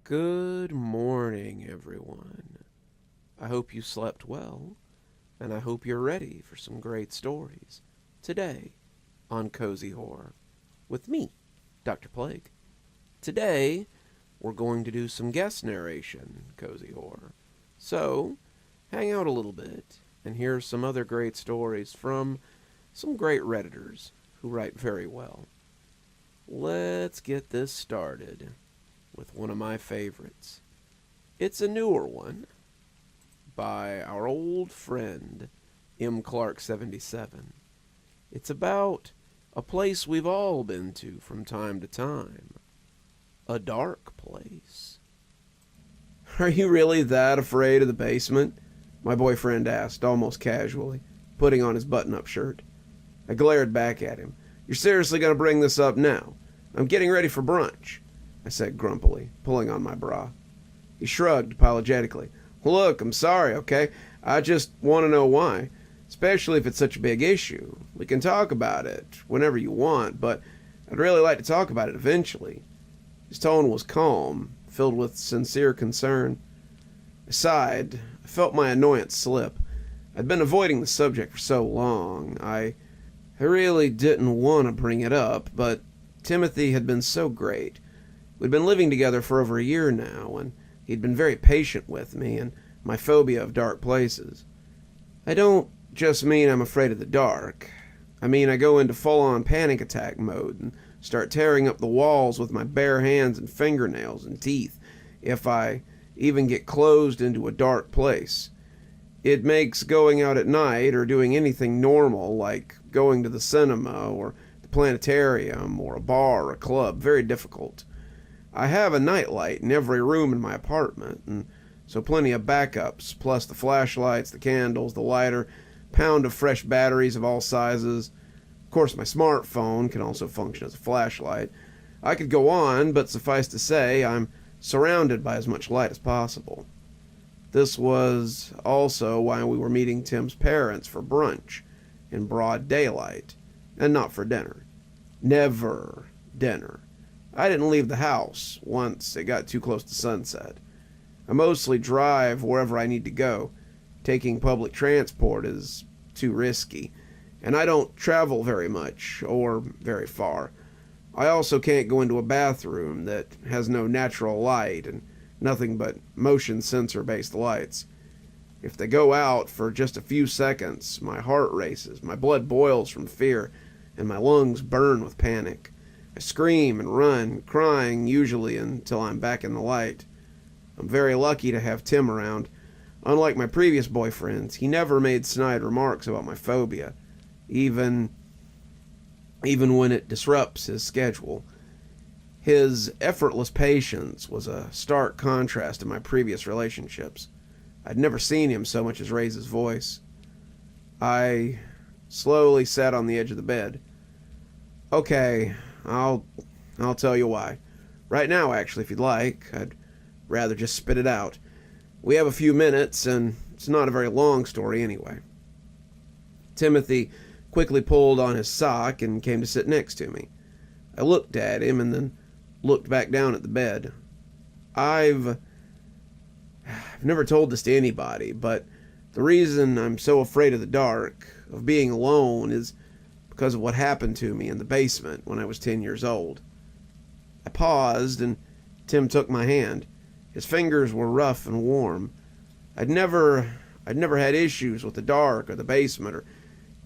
Good morning, everyone. I hope you slept well, and I hope you're ready for some great stories today on Cozy Horror with me, Dr. Plague. Today, we're going to do some guest narration in Cozy Horror. So, hang out a little bit and hear some other great stories from some great Redditors who write very well. Let's get this started with one of my favorites. It's a newer one by our old friend M. Clark77. It's about a place we've all been to from time to time. A dark place. "Are you really that afraid of the basement?" my boyfriend asked, almost casually, putting on his button-up shirt. I glared back at him. "You're seriously going to bring this up now? I'm getting ready for brunch," I said grumpily, pulling on my bra. He shrugged apologetically. "Look, I'm sorry, okay? I just want to know why. Especially if it's such a big issue. We can talk about it whenever you want, but I'd really like to talk about it eventually." His tone was calm, filled with sincere concern. I sighed. I felt my annoyance slip. I'd been avoiding the subject for so long. I really didn't want to bring it up, but Timothy had been so great. We'd been living together for over a year now, and he'd been very patient with me and my phobia of dark places. I don't just mean I'm afraid of the dark. I mean I go into full-on panic attack mode and start tearing up the walls with my bare hands and fingernails and teeth if I even get closed into a dark place. It makes going out at night or doing anything normal, like going to the cinema or the planetarium or a bar or a club, very difficult. I have a nightlight in every room in my apartment, and so plenty of backups, plus the flashlights, the candles, the lighter, pound of fresh batteries of all sizes. Of course, my smartphone can also function as a flashlight. I could go on, but suffice to say, I'm surrounded by as much light as possible. This was also why we were meeting Tim's parents for brunch in broad daylight, and not for dinner. Never dinner. I didn't leave the house once it got too close to sunset. I mostly drive wherever I need to go. Taking public transport is too risky, and I don't travel very much or very far. I also can't go into a bathroom that has no natural light and nothing but motion sensor-based lights. If they go out for just a few seconds, my heart races, my blood boils from fear, and my lungs burn with panic. I scream and run, crying usually until I'm back in the light. I'm very lucky to have Tim around. Unlike my previous boyfriends, he never made snide remarks about my phobia, even when it disrupts his schedule. His effortless patience was a stark contrast to my previous relationships. I'd never seen him so much as raise his voice. I slowly sat on the edge of the bed. "Okay, I'll tell you why. Right now, actually, if you'd like. I'd rather just spit it out. We have a few minutes, and it's not a very long story anyway." Timothy quickly pulled on his sock and came to sit next to me. I looked at him and then looked back down at the bed. I've never told this to anybody, but the reason I'm so afraid of the dark, of being alone, is because of what happened to me in the basement when I was 10 years old. I paused, and Tim took my hand. His fingers were rough and warm. I'd never had issues with the dark or the basement or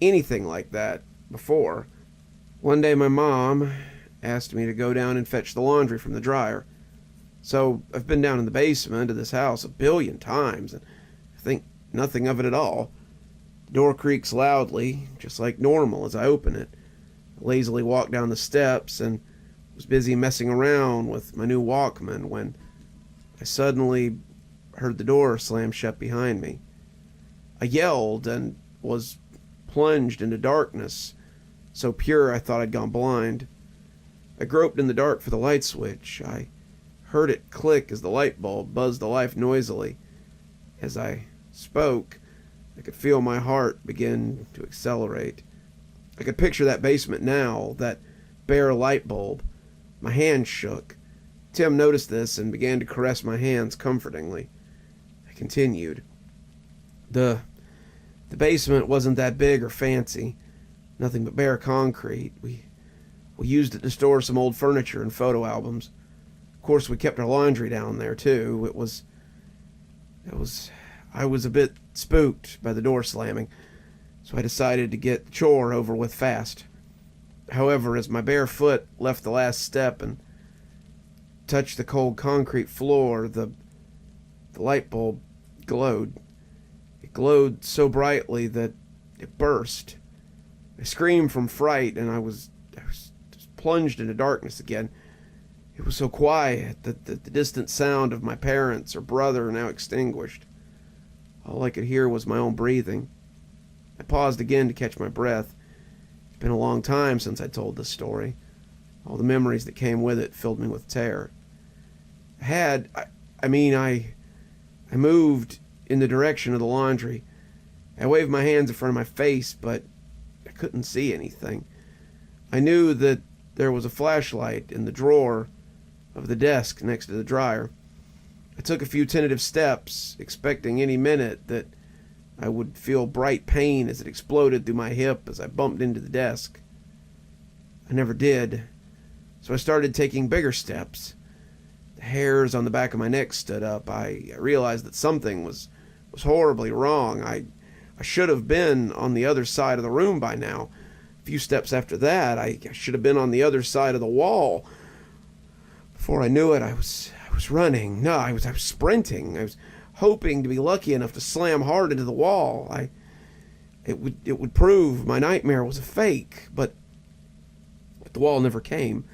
anything like that before. One day my mom asked me to go down and fetch the laundry from the dryer. So I've been down in the basement of this house a billion times, and I think nothing of it at all. The door creaks loudly, just like normal, as I open it. I lazily walked down the steps and was busy messing around with my new Walkman when I suddenly heard the door slam shut behind me. I yelled and was plunged into darkness, so pure I thought I'd gone blind. I groped in the dark for the light switch. I heard it click as the light bulb buzzed to life noisily. As I spoke, I could feel my heart begin to accelerate. I could picture that basement now, that bare light bulb. My hand shook. Tim noticed this and began to caress my hands comfortingly. I continued. The basement wasn't that big or fancy. Nothing but bare concrete. We used it to store some old furniture and photo albums. Of course, we kept our laundry down there, too. I was a bit spooked by the door slamming, so I decided to get the chore over with fast. However, as my bare foot left the last step and touched the cold concrete floor, the light bulb glowed. It glowed so brightly that it burst. I screamed from fright, and I was just plunged into darkness again. It was so quiet that the distant sound of my parents or brother now extinguished. All I could hear was my own breathing. I paused again to catch my breath. It's been a long time since I told this story. All the memories that came with it filled me with terror. I moved in the direction of the laundry. I waved my hands in front of my face, but I couldn't see anything. I knew that there was a flashlight in the drawer of the desk next to the dryer. I took a few tentative steps, expecting any minute that I would feel bright pain as it exploded through my hip as I bumped into the desk. I never did, so I started taking bigger steps. The hairs on the back of my neck stood up. I realized that something was horribly wrong. I should have been on the other side of the room by now. A few steps after that, I should have been on the other side of the wall. Before I knew it, I was running. No, I was sprinting. I was hoping to be lucky enough to slam hard into the wall. It would prove my nightmare was a fake, but the wall never came.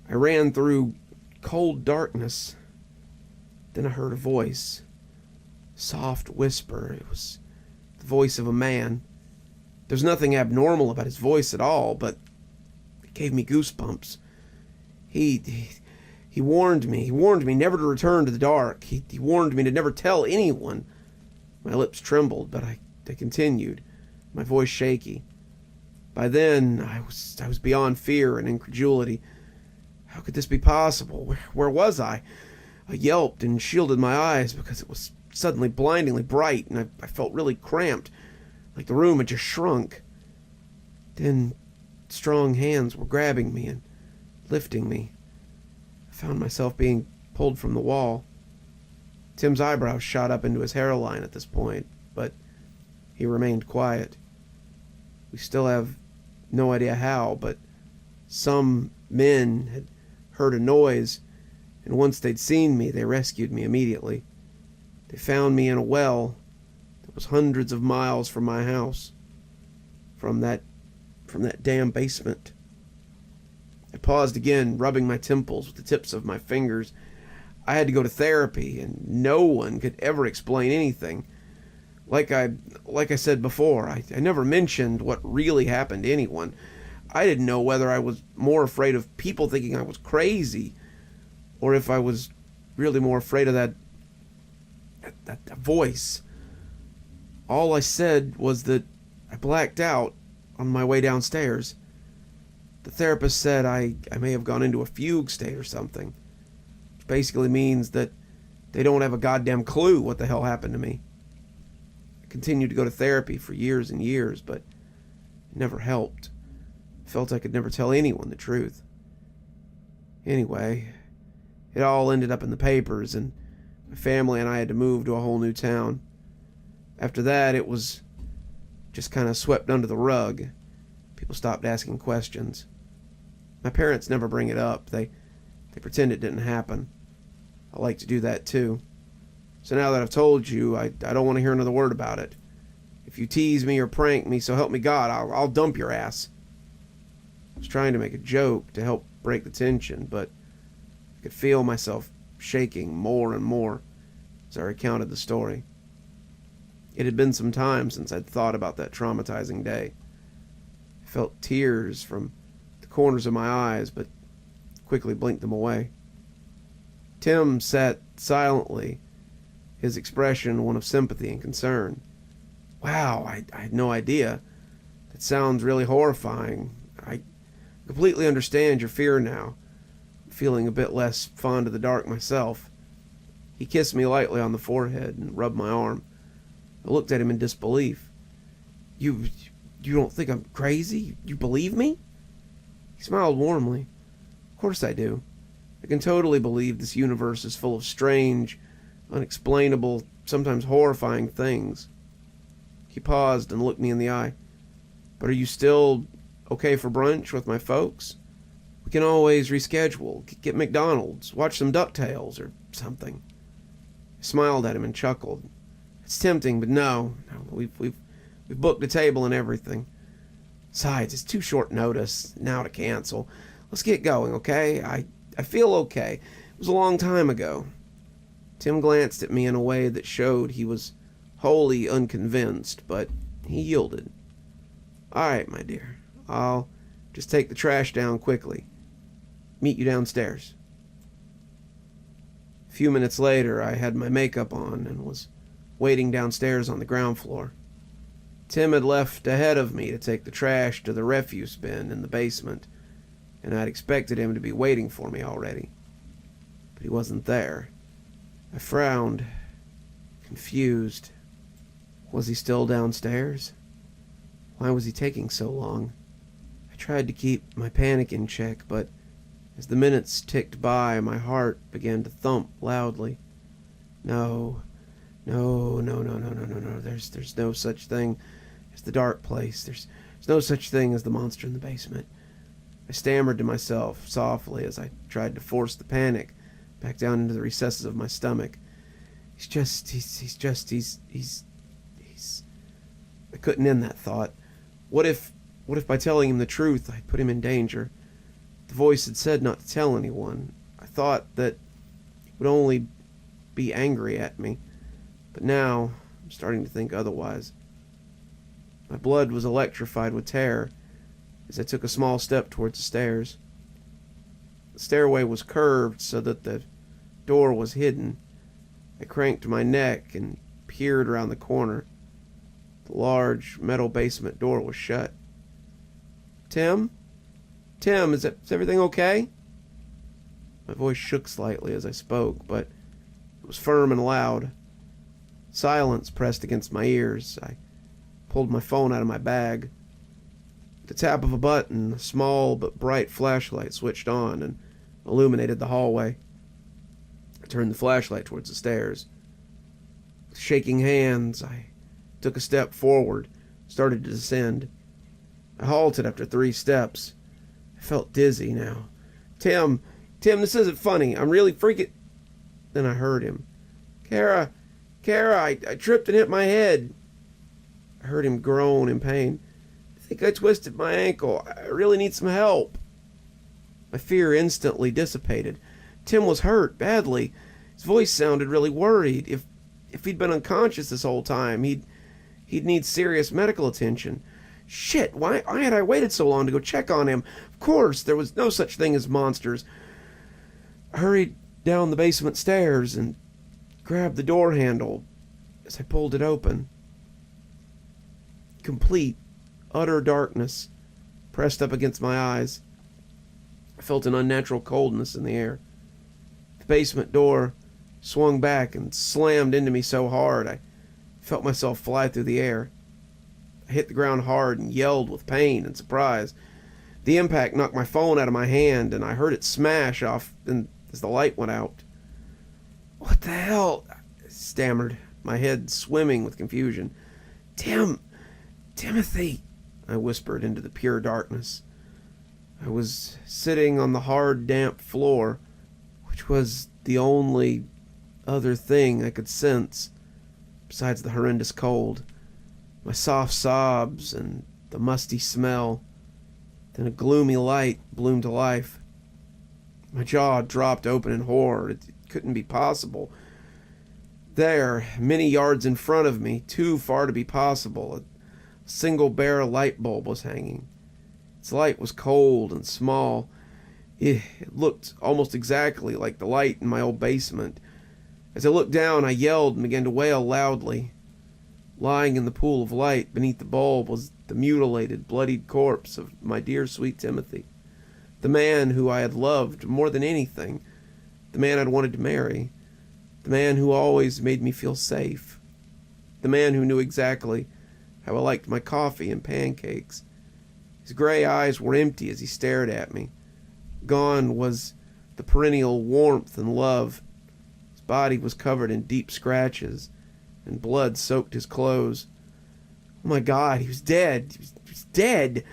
I ran through cold darkness. Then I heard a voice. Soft whisper. It was the voice of a man. There's nothing abnormal about his voice at all, but it gave me goosebumps. He warned me. He warned me never to return to the dark. He warned me to never tell anyone. My lips trembled, but I continued, my voice shaky. By then, I was beyond fear and incredulity. How could this be possible? Where was I? I yelped and shielded my eyes because it was suddenly blindingly bright, and I felt really cramped, like the room had just shrunk. Then strong hands were grabbing me and lifting me. I found myself being pulled from the wall. Tim's eyebrows shot up into his hairline at this point, but he remained quiet. We still have no idea how, but some men had heard a noise, and once they'd seen me, they rescued me immediately. They found me in a well that was hundreds of miles from my house, from that damn basement. I paused again, rubbing my temples with the tips of my fingers. I had to go to therapy, and no one could ever explain anything. Like I said before, I never mentioned what really happened to anyone. I didn't know whether I was more afraid of people thinking I was crazy, or if I was really more afraid of that voice. All I said was that I blacked out on my way downstairs. The therapist said I may have gone into a fugue state or something, which basically means that they don't have a goddamn clue what the hell happened to me. I continued to go to therapy for years and years, but it never helped. I felt I could never tell anyone the truth. Anyway, it all ended up in the papers, and my family and I had to move to a whole new town. After that, it was just kind of swept under the rug. People stopped asking questions. My parents never bring it up. They pretend it didn't happen. I like to do that too. So now that I've told you, I don't want to hear another word about it. If you tease me or prank me, so help me God, I'll dump your ass. I was trying to make a joke to help break the tension, but I could feel myself shaking more and more as I recounted the story. It had been some time since I'd thought about that traumatizing day. I felt tears from the corners of my eyes, but quickly blinked them away. Tim sat silently, his expression one of sympathy and concern. Wow, I had no idea. That sounds really horrifying. I completely understand your fear now. feeling a bit less fond of the dark myself. He kissed me lightly on the forehead and rubbed my arm. I looked at him in disbelief. You don't think I'm crazy? You believe me? He smiled warmly. Of course I do. I can totally believe this universe is full of strange, unexplainable, sometimes horrifying things. He paused and looked me in the eye. But are you still okay for brunch with my folks? We can always reschedule, get McDonald's, watch some DuckTales or something. I smiled at him and chuckled. It's tempting, but no, we've booked a table and everything. Besides, it's too short notice now to cancel. Let's get going, okay? I feel okay. It was a long time ago. Tim glanced at me in a way that showed he was wholly unconvinced, but he yielded. All right, my dear. I'll just take the trash down quickly. Meet you downstairs. A few minutes later, I had my makeup on and was waiting downstairs on the ground floor. Tim had left ahead of me to take the trash to the refuse bin in the basement, and I'd expected him to be waiting for me already. But he wasn't there. I frowned, confused. Was he still downstairs? Why was he taking so long? I tried to keep my panic in check, but as the minutes ticked by, my heart began to thump loudly. No. There's no such thing as the dark place. There's no such thing as the monster in the basement. I stammered to myself softly as I tried to force the panic back down into the recesses of my stomach. He's I couldn't end that thought. What if by telling him the truth I'd put him in danger? The voice had said not to tell anyone. I thought that he would only be angry at me. But now I'm starting to think otherwise. My blood was electrified with terror as I took a small step towards the stairs. The stairway was curved so that the door was hidden. I cranked my neck and peered around the corner. The large metal basement door was shut. Tim, is everything okay? My voice shook slightly as I spoke, but it was firm and loud. Silence pressed against my ears. I pulled my phone out of my bag. With the tap of a button, a small but bright flashlight switched on and illuminated the hallway. I turned the flashlight towards the stairs. With shaking hands, I took a step forward, started to descend. I halted after 3 steps. I felt dizzy now. Tim, this isn't funny. I'm really freaking... Then I heard him. Kara, I tripped and hit my head. I heard him groan in pain. I think I twisted my ankle. I really need some help. My fear instantly dissipated. Tim was hurt badly. His voice sounded really worried. If he'd been unconscious this whole time, he'd need serious medical attention. Shit, why had I waited so long to go check on him? Of course, there was no such thing as monsters. I hurried down the basement stairs and grabbed the door handle as I pulled it open. Complete, utter darkness pressed up against my eyes. I felt an unnatural coldness in the air. The basement door swung back and slammed into me so hard I felt myself fly through the air. I hit the ground hard and yelled with pain and surprise. The impact knocked my phone out of my hand, and I heard it smash off as the light went out. What the hell? I stammered, my head swimming with confusion. Timothy, I whispered into the pure darkness. I was sitting on the hard, damp floor, which was the only other thing I could sense besides the horrendous cold. My soft sobs and the musty smell. Then a gloomy light bloomed to life. My jaw dropped open in horror. It couldn't be possible. There, many yards in front of me, too far to be possible, a single bare light bulb was hanging. Its light was cold and small. It looked almost exactly like the light in my old basement. As I looked down, I yelled and began to wail loudly. Lying in the pool of light beneath the bulb was the mutilated, bloodied corpse of my dear sweet Timothy. The man who I had loved more than anything. The man I'd wanted to marry. The man who always made me feel safe. The man who knew exactly how I liked my coffee and pancakes. His gray eyes were empty as he stared at me. Gone was the perennial warmth and love. His body was covered in deep scratches, and blood soaked his clothes. Oh my God, he was dead. He was dead.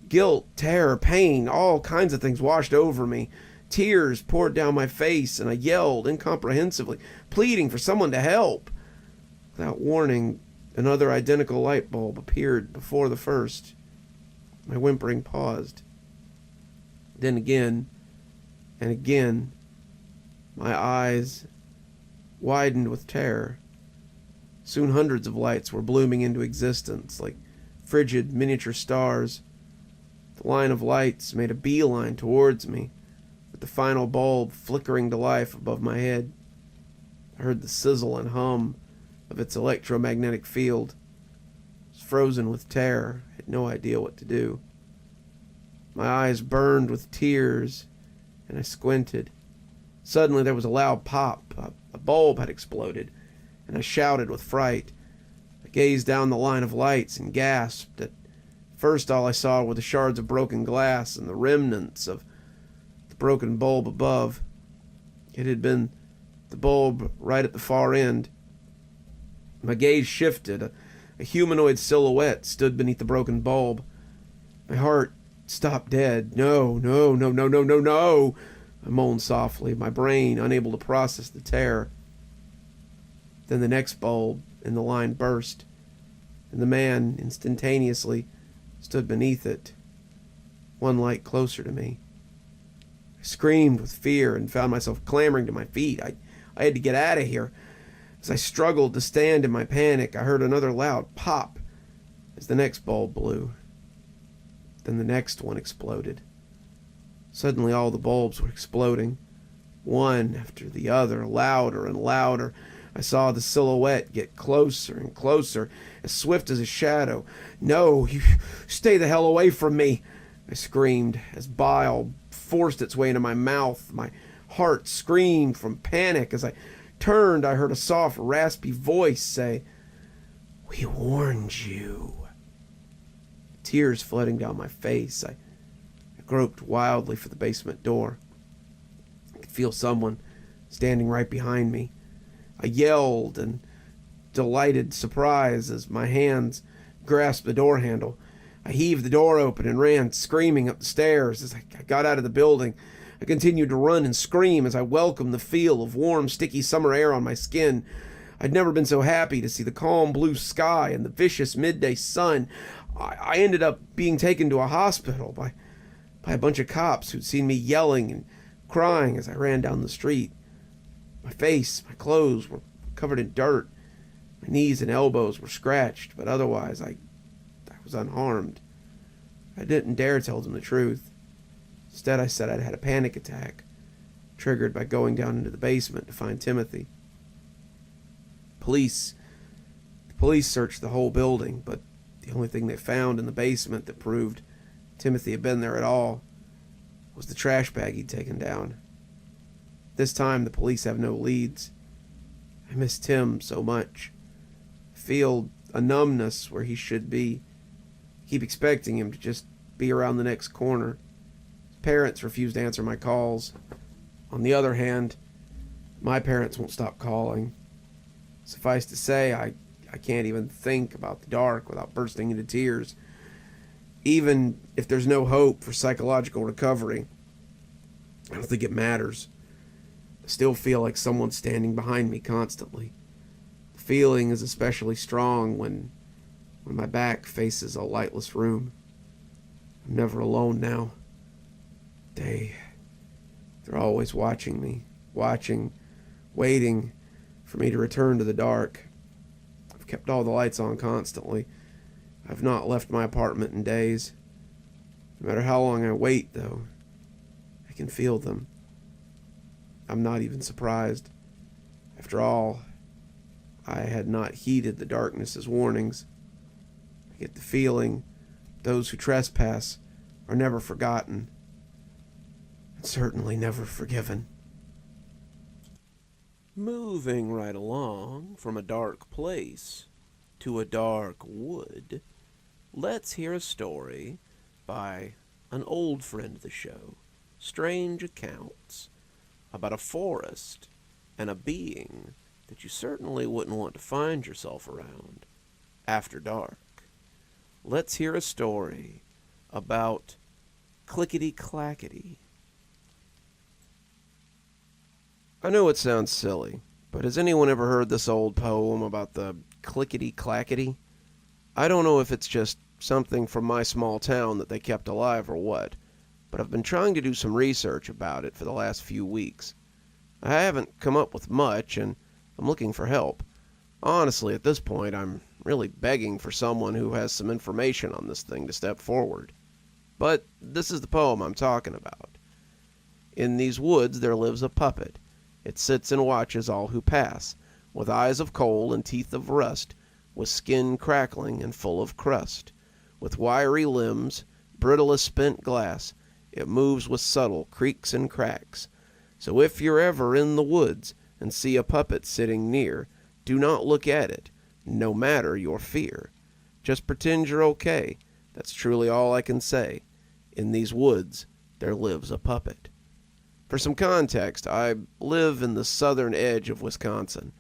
Guilt, terror, pain, all kinds of things washed over me. Tears poured down my face, and I yelled incomprehensibly, pleading for someone to help. Without warning, another identical light bulb appeared before the first. My whimpering paused. Then again, and again, my eyes widened with terror. Soon hundreds of lights were blooming into existence, like frigid miniature stars. The line of lights made a beeline towards me, with the final bulb flickering to life above my head. I heard the sizzle and hum of its electromagnetic field. I was frozen with terror. I had no idea what to do. My eyes burned with tears, and I squinted. Suddenly there was a loud pop. A bulb had exploded, and I shouted with fright. I gazed down the line of lights and gasped. At first all I saw were the shards of broken glass and the remnants of the broken bulb above. It had been the bulb right at the far end. My gaze shifted. A humanoid silhouette stood beneath the broken bulb. My heart stopped dead. No. I moaned softly, my brain unable to process the terror. Then the next bulb in the line burst, and the man instantaneously stood beneath it, one light closer to me. I screamed with fear and found myself clambering to my feet. I had to get out of here. As I struggled to stand in my panic, I heard another loud pop as the next bulb blew. Then the next one exploded. Suddenly all the bulbs were exploding, one after the other, louder and louder. I saw the silhouette get closer and closer, as swift as a shadow. No, you stay the hell away from me, I screamed, as bile forced its way into my mouth. My heart screamed from panic. As I turned, I heard a soft, raspy voice say, "We warned you." Tears flooding down my face, I groped wildly for the basement door. I could feel someone standing right behind me. I yelled in delighted surprise as my hands grasped the door handle. I heaved the door open and ran screaming up the stairs. As I got out of the building, I continued to run and scream as I welcomed the feel of warm, sticky summer air on my skin. I'd never been so happy to see the calm blue sky and the vicious midday sun. I ended up being taken to a hospital by a bunch of cops who'd seen me yelling and crying as I ran down the street. My face, my clothes were covered in dirt. My knees and elbows were scratched, but otherwise I was unharmed. I didn't dare tell them the truth. Instead, I said I'd had a panic attack, triggered by going down into the basement to find Timothy. The police searched the whole building, but the only thing they found in the basement that proved Timothy had been there at all was the trash bag he'd taken down. This time, the police have no leads. I miss Tim so much. I feel a numbness where he should be. I keep expecting him to just be around the next corner. His parents refuse to answer my calls. On the other hand, my parents won't stop calling. Suffice to say, I can't even think about the dark without bursting into tears. Even if there's no hope for psychological recovery, I don't think it matters. I still feel like someone's standing behind me constantly. The feeling is especially strong when my back faces a lightless room. I'm never alone now. They're always watching me, waiting for me to return to the dark. I've kept all the lights on constantly. I've not left my apartment in days. No matter how long I wait, though, I can feel them. I'm not even surprised. After all, I had not heeded the darkness's warnings. I get the feeling those who trespass are never forgotten. certainly never forgiven. Moving right along from a dark place to a dark wood, let's hear a story by an old friend of the show, Strange Accounts, about a forest and a being that you certainly wouldn't want to find yourself around after dark. Let's hear a story about Clickety-Clackety. I know it sounds silly, but has anyone ever heard this old poem about the Clickety-Clackety? I don't know if it's just something from my small town that they kept alive or what, but I've been trying to do some research about it for the last few weeks. I haven't come up with much, and I'm looking for help. Honestly, at this point, I'm really begging for someone who has some information on this thing to step forward. But this is the poem I'm talking about. In these woods there lives a puppet. It sits and watches all who pass, with eyes of coal and teeth of rust, with skin crackling and full of crust. With wiry limbs, brittle as spent glass, it moves with subtle creaks and cracks. So if you're ever in the woods and see a puppet sitting near, do not look at it, no matter your fear. Just pretend you're okay. That's truly all I can say. In these woods, there lives a puppet. For some context, I live in the southern edge of Wisconsin.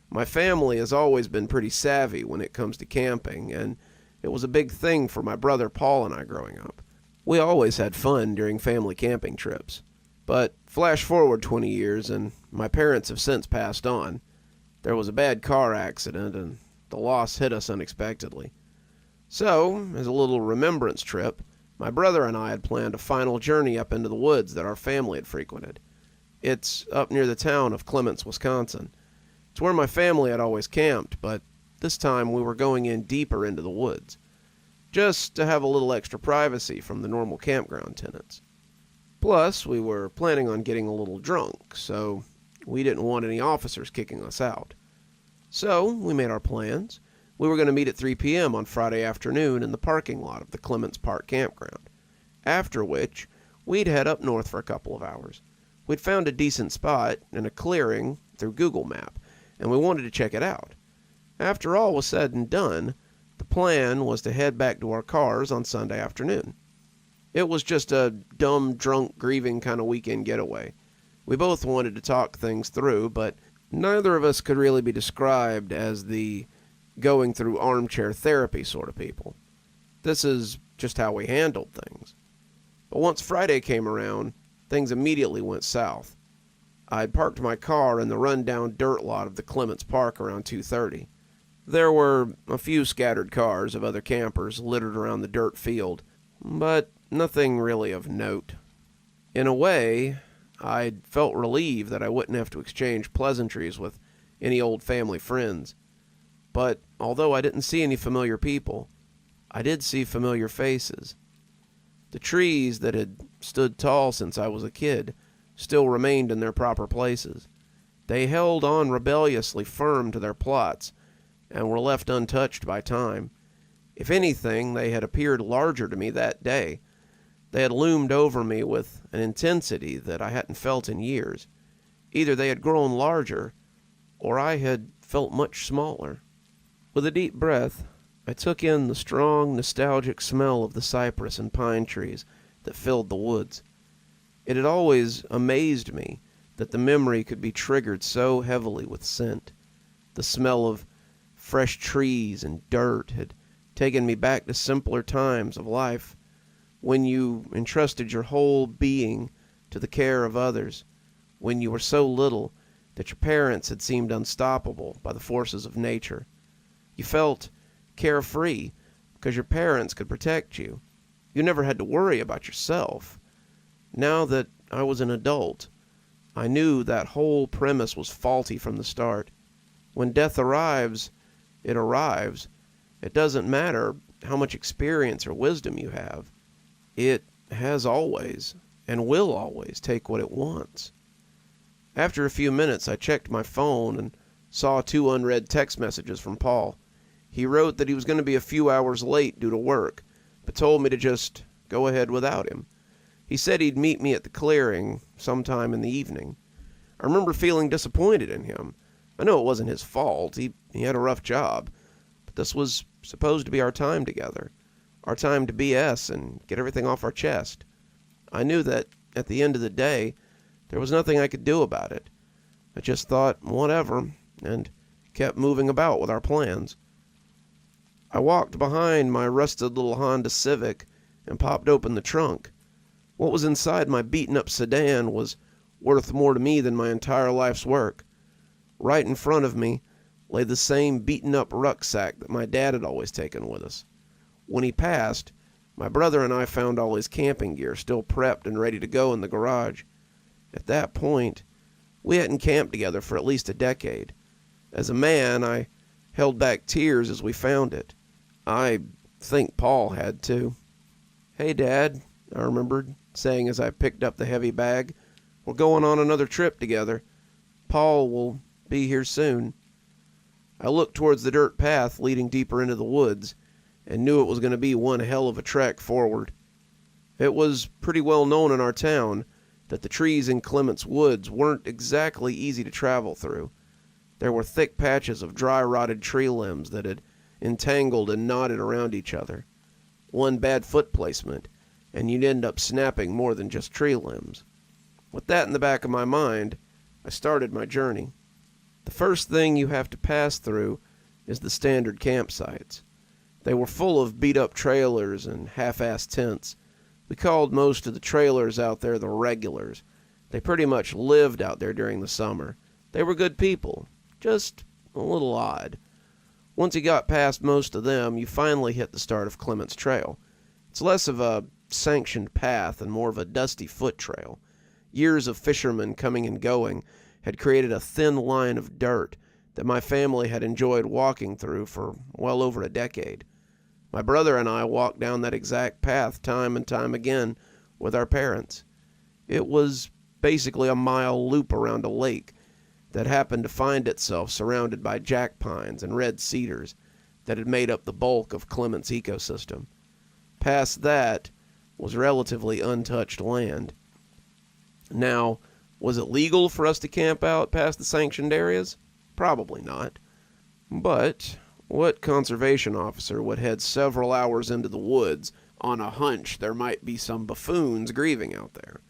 My family has always been pretty savvy when it comes to camping, and it was a big thing for my brother Paul and I growing up. We always had fun during family camping trips. But flash forward 20 years, and my parents have since passed on. There was a bad car accident, and the loss hit us unexpectedly. So, as a little remembrance trip, my brother and I had planned a final journey up into the woods that our family had frequented. It's up near the town of Clements, Wisconsin. It's where my family had always camped, but this time we were going in deeper into the woods, just to have a little extra privacy from the normal campground tenants. Plus, we were planning on getting a little drunk, so we didn't want any officers kicking us out. So, we made our plans. We were going to meet at 3 p.m. on Friday afternoon in the parking lot of the Clements Park campground, after which we'd head up north for a couple of hours. We'd found a decent spot in a clearing through Google Map, and we wanted to check it out. After all was said and done, the plan was to head back to our cars on Sunday afternoon. It was just a dumb, drunk, grieving kind of weekend getaway. We both wanted to talk things through, but neither of us could really be described as the going through armchair therapy sort of people. This is just how we handled things. But once Friday came around, things immediately went south. I'd parked my car in the run-down dirt lot of the Clements Park around 2:30. There were a few scattered cars of other campers littered around the dirt field, but nothing really of note. In a way, I'd felt relieved that I wouldn't have to exchange pleasantries with any old family friends. But although I didn't see any familiar people, I did see familiar faces. The trees that had stood tall since I was a kid still remained in their proper places. They held on rebelliously firm to their plots and were left untouched by time. If anything, they had appeared larger to me that day. They had loomed over me with an intensity that I hadn't felt in years. Either they had grown larger, or I had felt much smaller. With a deep breath, I took in the strong, nostalgic smell of the cypress and pine trees that filled the woods. It had always amazed me that the memory could be triggered so heavily with scent. The smell of fresh trees and dirt had taken me back to simpler times of life, when you entrusted your whole being to the care of others, when you were so little that your parents had seemed unstoppable by the forces of nature. You felt carefree because your parents could protect you. You never had to worry about yourself. Now that I was an adult, I knew that whole premise was faulty from the start. When death arrives, it arrives. It doesn't matter how much experience or wisdom you have. It has always and will always take what it wants. After a few minutes, I checked my phone and saw 2 unread text messages from Paul. He wrote that he was going to be a few hours late due to work, but told me to just go ahead without him. He said he'd meet me at the clearing sometime in the evening. I remember feeling disappointed in him. I know it wasn't his fault. He had a rough job. But this was supposed to be our time together. Our time to BS and get everything off our chest. I knew that at the end of the day, there was nothing I could do about it. I just thought, whatever, and kept moving about with our plans. I walked behind my rusted little Honda Civic and popped open the trunk. What was inside my beaten-up sedan was worth more to me than my entire life's work. Right in front of me lay the same beaten-up rucksack that my dad had always taken with us. When he passed, my brother and I found all his camping gear still prepped and ready to go in the garage. At that point, we hadn't camped together for at least a decade. As a man, I held back tears as we found it. I think Paul had too. "Hey, Dad," I remembered saying as I picked up the heavy bag. "We're going on another trip together. Paul will be here soon." I looked towards the dirt path leading deeper into the woods and knew it was going to be one hell of a trek forward. It was pretty well known in our town that the trees in Clement's woods weren't exactly easy to travel through. There were thick patches of dry rotted tree limbs that had entangled and knotted around each other. One bad foot placement, and you'd end up snapping more than just tree limbs. With that in the back of my mind, I started my journey. The first thing you have to pass through is the standard campsites. They were full of beat-up trailers and half-assed tents. We called most of the trailers out there the regulars. They pretty much lived out there during the summer. They were good people, just a little odd. Once you got past most of them, you finally hit the start of Clement's Trail. It's less of a sanctioned path and more of a dusty foot trail. Years of fishermen coming and going had created a thin line of dirt that my family had enjoyed walking through for well over a decade. My brother and I walked down that exact path time and time again with our parents. It was basically a mile loop around a lake that happened to find itself surrounded by jack pines and red cedars that had made up the bulk of Clement's ecosystem. Past that was relatively untouched land. Now, was it legal for us to camp out past the sanctioned areas? Probably not. But what conservation officer would head several hours into the woods on a hunch there might be some buffoons grieving out there?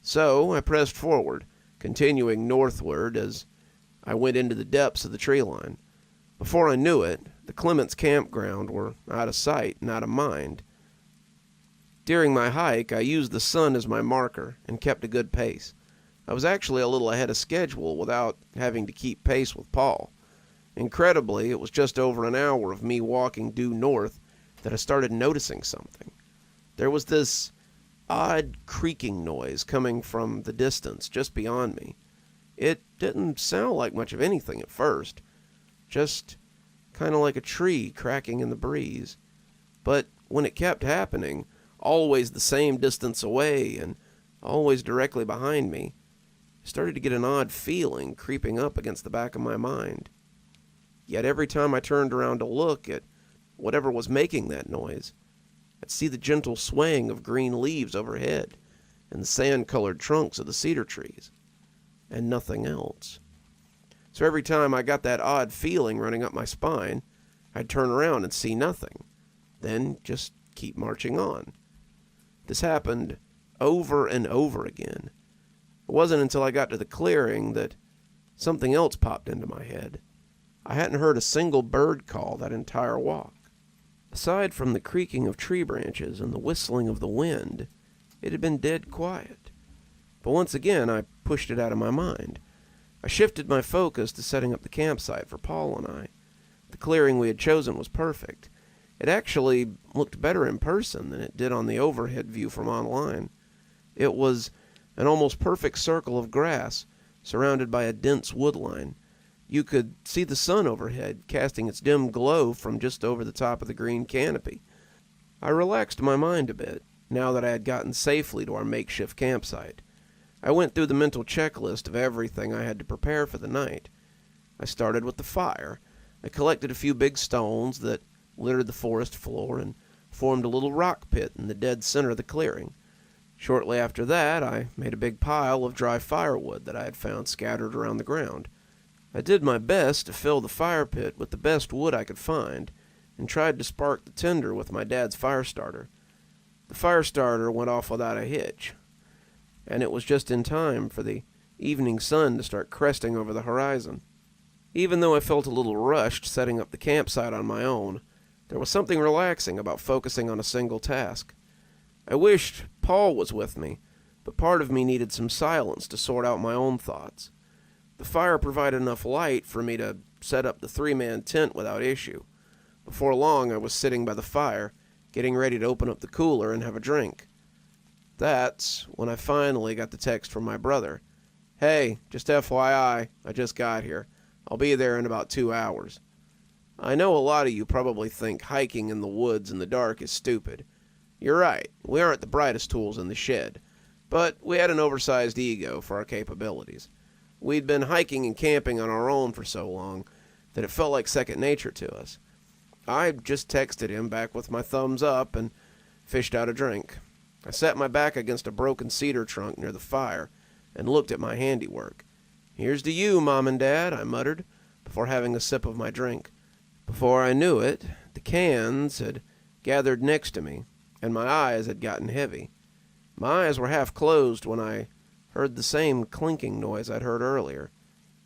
So I pressed forward, continuing northward as I went into the depths of the tree line. Before I knew it, the Clements campground were out of sight and out of mind. During my hike, I used the sun as my marker and kept a good pace. I was actually a little ahead of schedule without having to keep pace with Paul. Incredibly, it was just over an hour of me walking due north that I started noticing something. There was this odd creaking noise coming from the distance just beyond me. It didn't sound like much of anything at first, just kind of like a tree cracking in the breeze. But when it kept happening, always the same distance away and always directly behind me, I started to get an odd feeling creeping up against the back of my mind. Yet every time I turned around to look at whatever was making that noise, I'd see the gentle swaying of green leaves overhead and the sand-colored trunks of the cedar trees, and nothing else. So every time I got that odd feeling running up my spine, I'd turn around and see nothing, then just keep marching on. This happened over and over again. It wasn't until I got to the clearing that something else popped into my head. I hadn't heard a single bird call that entire walk. Aside from the creaking of tree branches and the whistling of the wind, it had been dead quiet. But once again, I pushed it out of my mind. I shifted my focus to setting up the campsite for Paul and I. The clearing we had chosen was perfect. It actually looked better in person than it did on the overhead view from online. It was an almost perfect circle of grass, surrounded by a dense woodline. You could see the sun overhead, casting its dim glow from just over the top of the green canopy. I relaxed my mind a bit, now that I had gotten safely to our makeshift campsite. I went through the mental checklist of everything I had to prepare for the night. I started with the fire. I collected a few big stones that littered the forest floor and formed a little rock pit in the dead center of the clearing. Shortly after that, I made a big pile of dry firewood that I had found scattered around the ground. I did my best to fill the fire pit with the best wood I could find, and tried to spark the tinder with my dad's fire starter. The fire starter went off without a hitch, and it was just in time for the evening sun to start cresting over the horizon. Even though I felt a little rushed setting up the campsite on my own, there was something relaxing about focusing on a single task. I wished Paul was with me, but part of me needed some silence to sort out my own thoughts. The fire provided enough light for me to set up the 3-man tent without issue. Before long, I was sitting by the fire, getting ready to open up the cooler and have a drink. That's when I finally got the text from my brother. "Hey, just FYI, I just got here. I'll be there in about 2 hours. I know a lot of you probably think hiking in the woods in the dark is stupid. You're right, we aren't the brightest tools in the shed, but we had an oversized ego for our capabilities. We'd been hiking and camping on our own for so long that it felt like second nature to us. I just texted him back with my thumbs up and fished out a drink. I sat my back against a broken cedar trunk near the fire and looked at my handiwork. "Here's to you, Mom and Dad," I muttered, before having a sip of my drink. Before I knew it, the cans had gathered next to me, and my eyes had gotten heavy. My eyes were half closed when I heard the same clinking noise I'd heard earlier.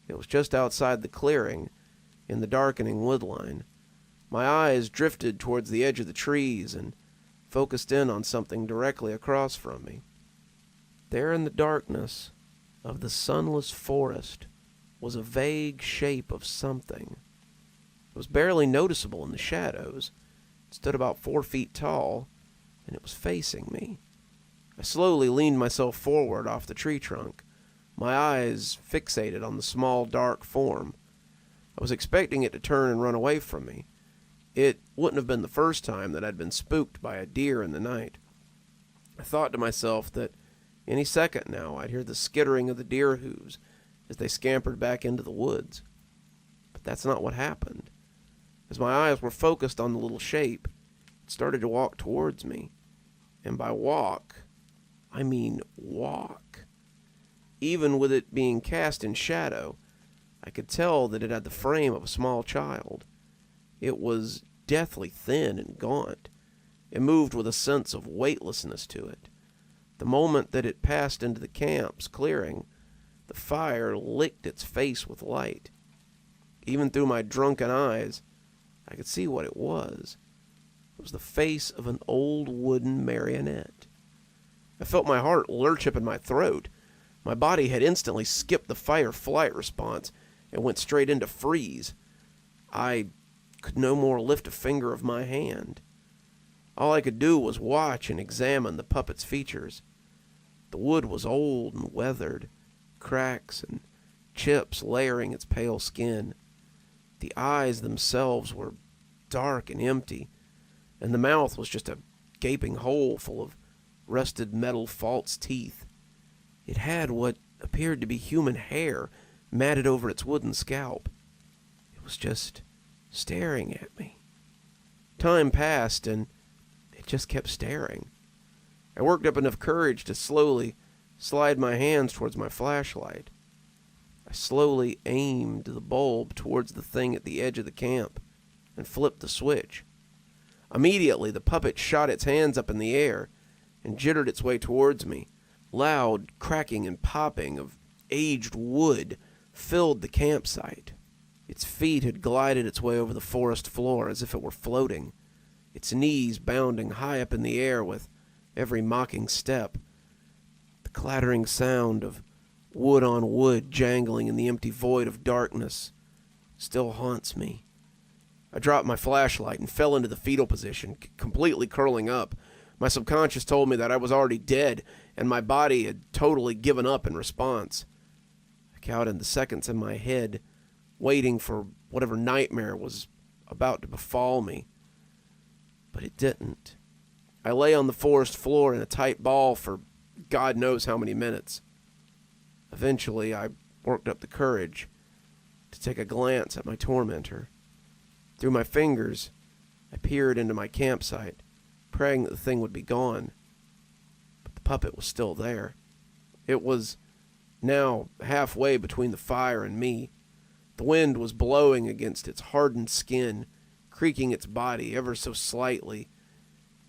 It was just outside the clearing, in the darkening woodline. My eyes drifted towards the edge of the trees and focused in on something directly across from me. There in the darkness of the sunless forest was a vague shape of something. It was barely noticeable in the shadows. It stood about 4 feet tall, and it was facing me. I slowly leaned myself forward off the tree trunk, my eyes fixated on the small, dark form. I was expecting it to turn and run away from me. It wouldn't have been the first time that I'd been spooked by a deer in the night. I thought to myself that any second now I'd hear the skittering of the deer hooves as they scampered back into the woods. But that's not what happened. As my eyes were focused on the little shape, it started to walk towards me. And by walk, I mean walk. Even with it being cast in shadow, I could tell that it had the frame of a small child. It was deathly thin and gaunt. It moved with a sense of weightlessness to it. The moment that it passed into the camp's clearing, the fire licked its face with light. Even through my drunken eyes, I could see what it was. It was the face of an old wooden marionette. I felt my heart lurch up in my throat. My body had instantly skipped the fight-or-flight response and went straight into freeze. I could no more lift a finger of my hand. All I could do was watch and examine the puppet's features. The wood was old and weathered, cracks and chips layering its pale skin. The eyes themselves were dark and empty, and the mouth was just a gaping hole full of rusted metal false teeth. It had what appeared to be human hair matted over its wooden scalp. It was just staring at me. Time passed, and it just kept staring. I worked up enough courage to slowly slide my hands towards my flashlight. I slowly aimed the bulb towards the thing at the edge of the camp and flipped the switch. Immediately, the puppet shot its hands up in the air and jittered its way towards me. Loud cracking and popping of aged wood filled the campsite. Its feet had glided its way over the forest floor as if it were floating, its knees bounding high up in the air with every mocking step. The clattering sound of wood on wood jangling in the empty void of darkness still haunts me. I dropped my flashlight and fell into the fetal position, completely curling up. My subconscious told me that I was already dead, and my body had totally given up in response. I counted the seconds in my head, waiting for whatever nightmare was about to befall me. But it didn't. I lay on the forest floor in a tight ball for God knows how many minutes. Eventually, I worked up the courage to take a glance at my tormentor. Through my fingers, I peered into my campsite, praying that the thing would be gone. But the puppet was still there. It was now halfway between the fire and me. The wind was blowing against its hardened skin, creaking its body ever so slightly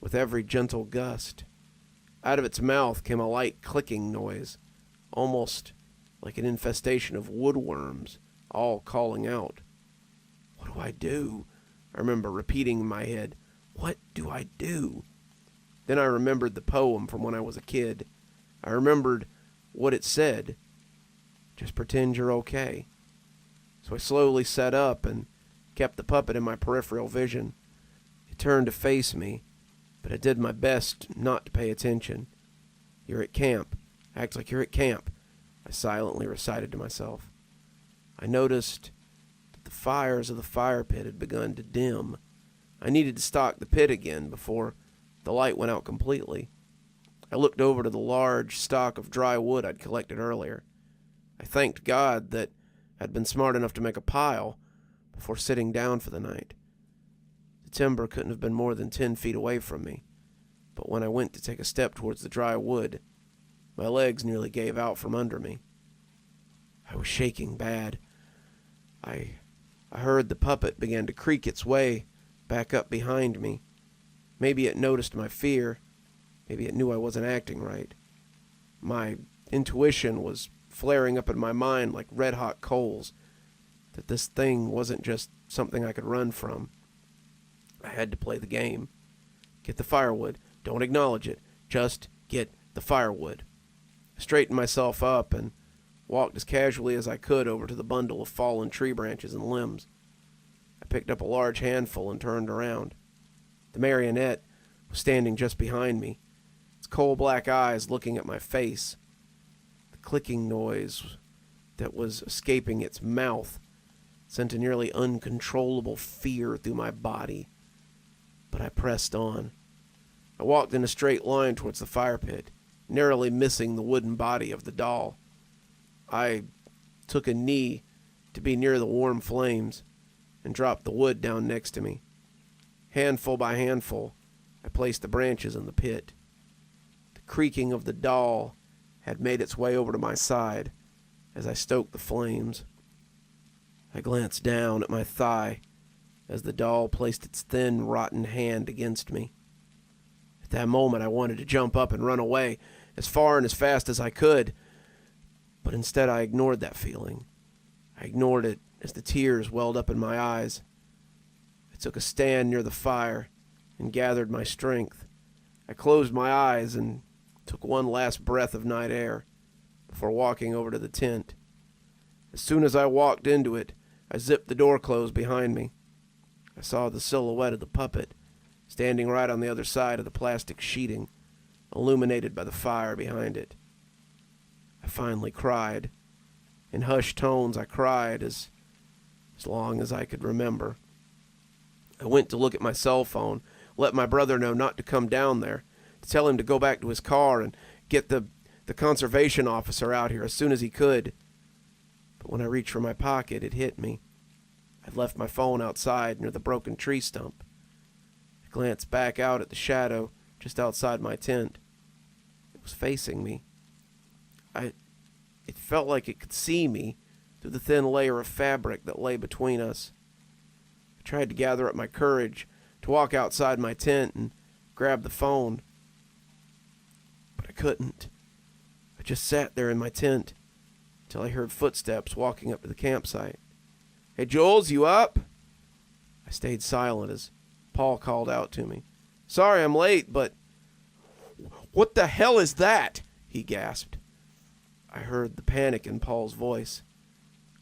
with every gentle gust. Out of its mouth came a light clicking noise, almost like an infestation of woodworms, all calling out. What do I do? I remember repeating in my head, what do I do? Then I remembered the poem from when I was a kid. I remembered what it said. Just pretend you're okay. So I slowly sat up and kept the puppet in my peripheral vision. It turned to face me, but I did my best not to pay attention. You're at camp. Act like you're at camp, I silently recited to myself. I noticed that the fires of the fire pit had begun to dim. I needed to stock the pit again before the light went out completely. I looked over to the large stock of dry wood I'd collected earlier. I thanked God that I'd been smart enough to make a pile before sitting down for the night. The timber couldn't have been more than 10 feet away from me, but when I went to take a step towards the dry wood, my legs nearly gave out from under me. I was shaking bad. I heard the puppet begin to creak its way back up behind me. Maybe it noticed my fear. Maybe it knew I wasn't acting right. My intuition was flaring up in my mind like red-hot coals, that this thing wasn't just something I could run from. I had to play the game. Get the firewood. Don't acknowledge it. Just get the firewood. I straightened myself up and walked as casually as I could over to the bundle of fallen tree branches and limbs. I picked up a large handful and turned around. The marionette was standing just behind me, its coal-black eyes looking at my face. The clicking noise that was escaping its mouth sent a nearly uncontrollable fear through my body. But I pressed on. I walked in a straight line towards the fire pit, narrowly missing the wooden body of the doll. I took a knee to be near the warm flames and dropped the wood down next to me. Handful by handful, I placed the branches in the pit. The creaking of the doll had made its way over to my side as I stoked the flames. I glanced down at my thigh as the doll placed its thin, rotten hand against me. At that moment, I wanted to jump up and run away as far and as fast as I could, but instead I ignored that feeling. I ignored it as the tears welled up in my eyes. I took a stand near the fire and gathered my strength. I closed my eyes and took one last breath of night air before walking over to the tent. As soon as I walked into it, I zipped the door closed behind me. I saw the silhouette of the puppet standing right on the other side of the plastic sheeting, illuminated by the fire behind it. I finally cried. In hushed tones, I cried as long as I could remember. I went to look at my cell phone, let my brother know not to come down there, to tell him to go back to his car and get the conservation officer out here as soon as he could. But when I reached for my pocket, it hit me. I'd left my phone outside near the broken tree stump. I glanced back out at the shadow just outside my tent. It was facing me. It felt like it could see me through the thin layer of fabric that lay between us. I tried to gather up my courage to walk outside my tent and grab the phone, but I couldn't. I just sat there in my tent until I heard footsteps walking up to the campsite. "Hey, Jules, you up?" I stayed silent as Paul called out to me. "Sorry I'm late, but..." "What the hell is that?" he gasped. I heard the panic in Paul's voice.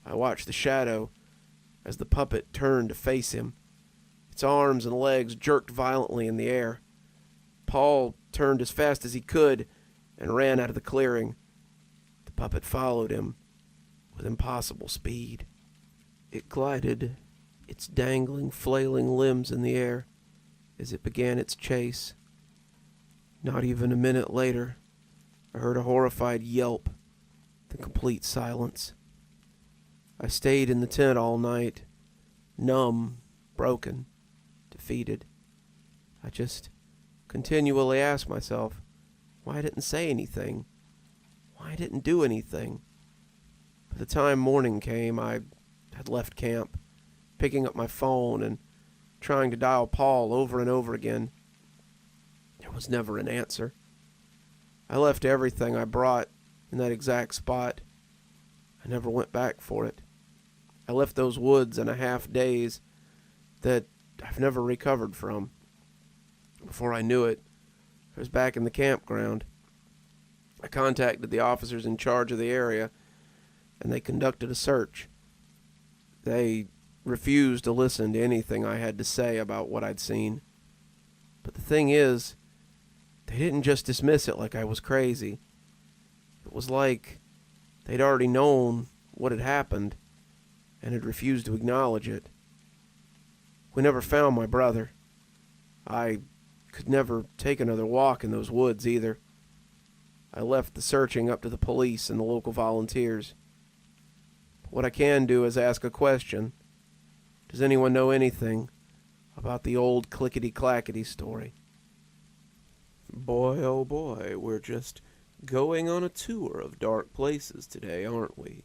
I watched the shadow as the puppet turned to face him. Its arms and legs jerked violently in the air. Paul turned as fast as he could and ran out of the clearing. The puppet followed him with impossible speed. It glided, its dangling, flailing limbs in the air as it began its chase. Not even a minute later, I heard a horrified yelp, then complete silence. I stayed in the tent all night, numb, broken, defeated. I just continually asked myself, why I didn't say anything, why I didn't do anything. By the time morning came, I had left camp, picking up my phone and trying to dial Paul over and over again. There was never an answer. I left everything I brought in that exact spot. I never went back for it. I left those woods in a half daze that I've never recovered from. Before I knew it, I was back in the campground. I contacted the officers in charge of the area, and they conducted a search. They refused to listen to anything I had to say about what I'd seen. But the thing is, they didn't just dismiss it like I was crazy. It was like they'd already known what had happened and had refused to acknowledge it. We never found my brother. I could never take another walk in those woods either. I left the searching up to the police and the local volunteers. But what I can do is ask a question. Does anyone know anything about the old clickety-clackety story? Boy, oh boy, we're just going on a tour of dark places today, aren't we?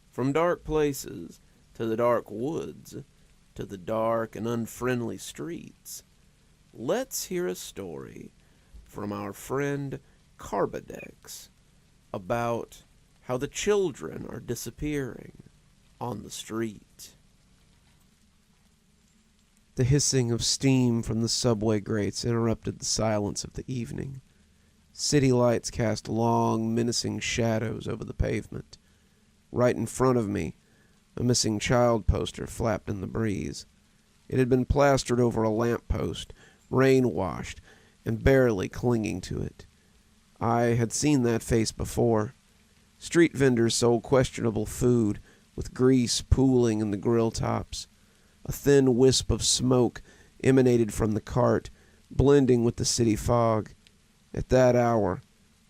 From dark places to the dark woods to the dark and unfriendly streets. Let's hear a story from our friend Carbadex about how the children are disappearing on the street. The hissing of steam from the subway grates interrupted the silence of the evening. City lights cast long, menacing shadows over the pavement. Right in front of me, a missing child poster flapped in the breeze. It had been plastered over a lamppost, rain-washed, and barely clinging to it. I had seen that face before. Street vendors sold questionable food, with grease pooling in the grill tops. A thin wisp of smoke emanated from the cart, blending with the city fog. At that hour,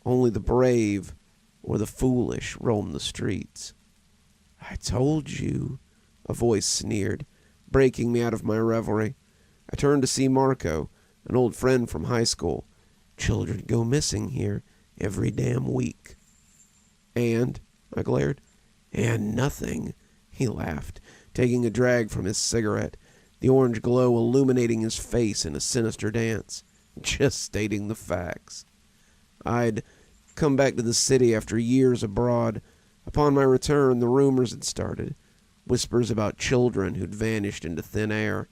only the brave or the foolish roamed the streets. "I told you," a voice sneered, breaking me out of my reverie. I turned to see Marco, an old friend from high school. "Children go missing here every damn week." "And?" I glared. "And nothing," he laughed, taking a drag from his cigarette, the orange glow illuminating his face in a sinister dance. "Just stating the facts." I'd come back to the city after years abroad. Upon my return, the rumors had started. Whispers about children who'd vanished into thin air,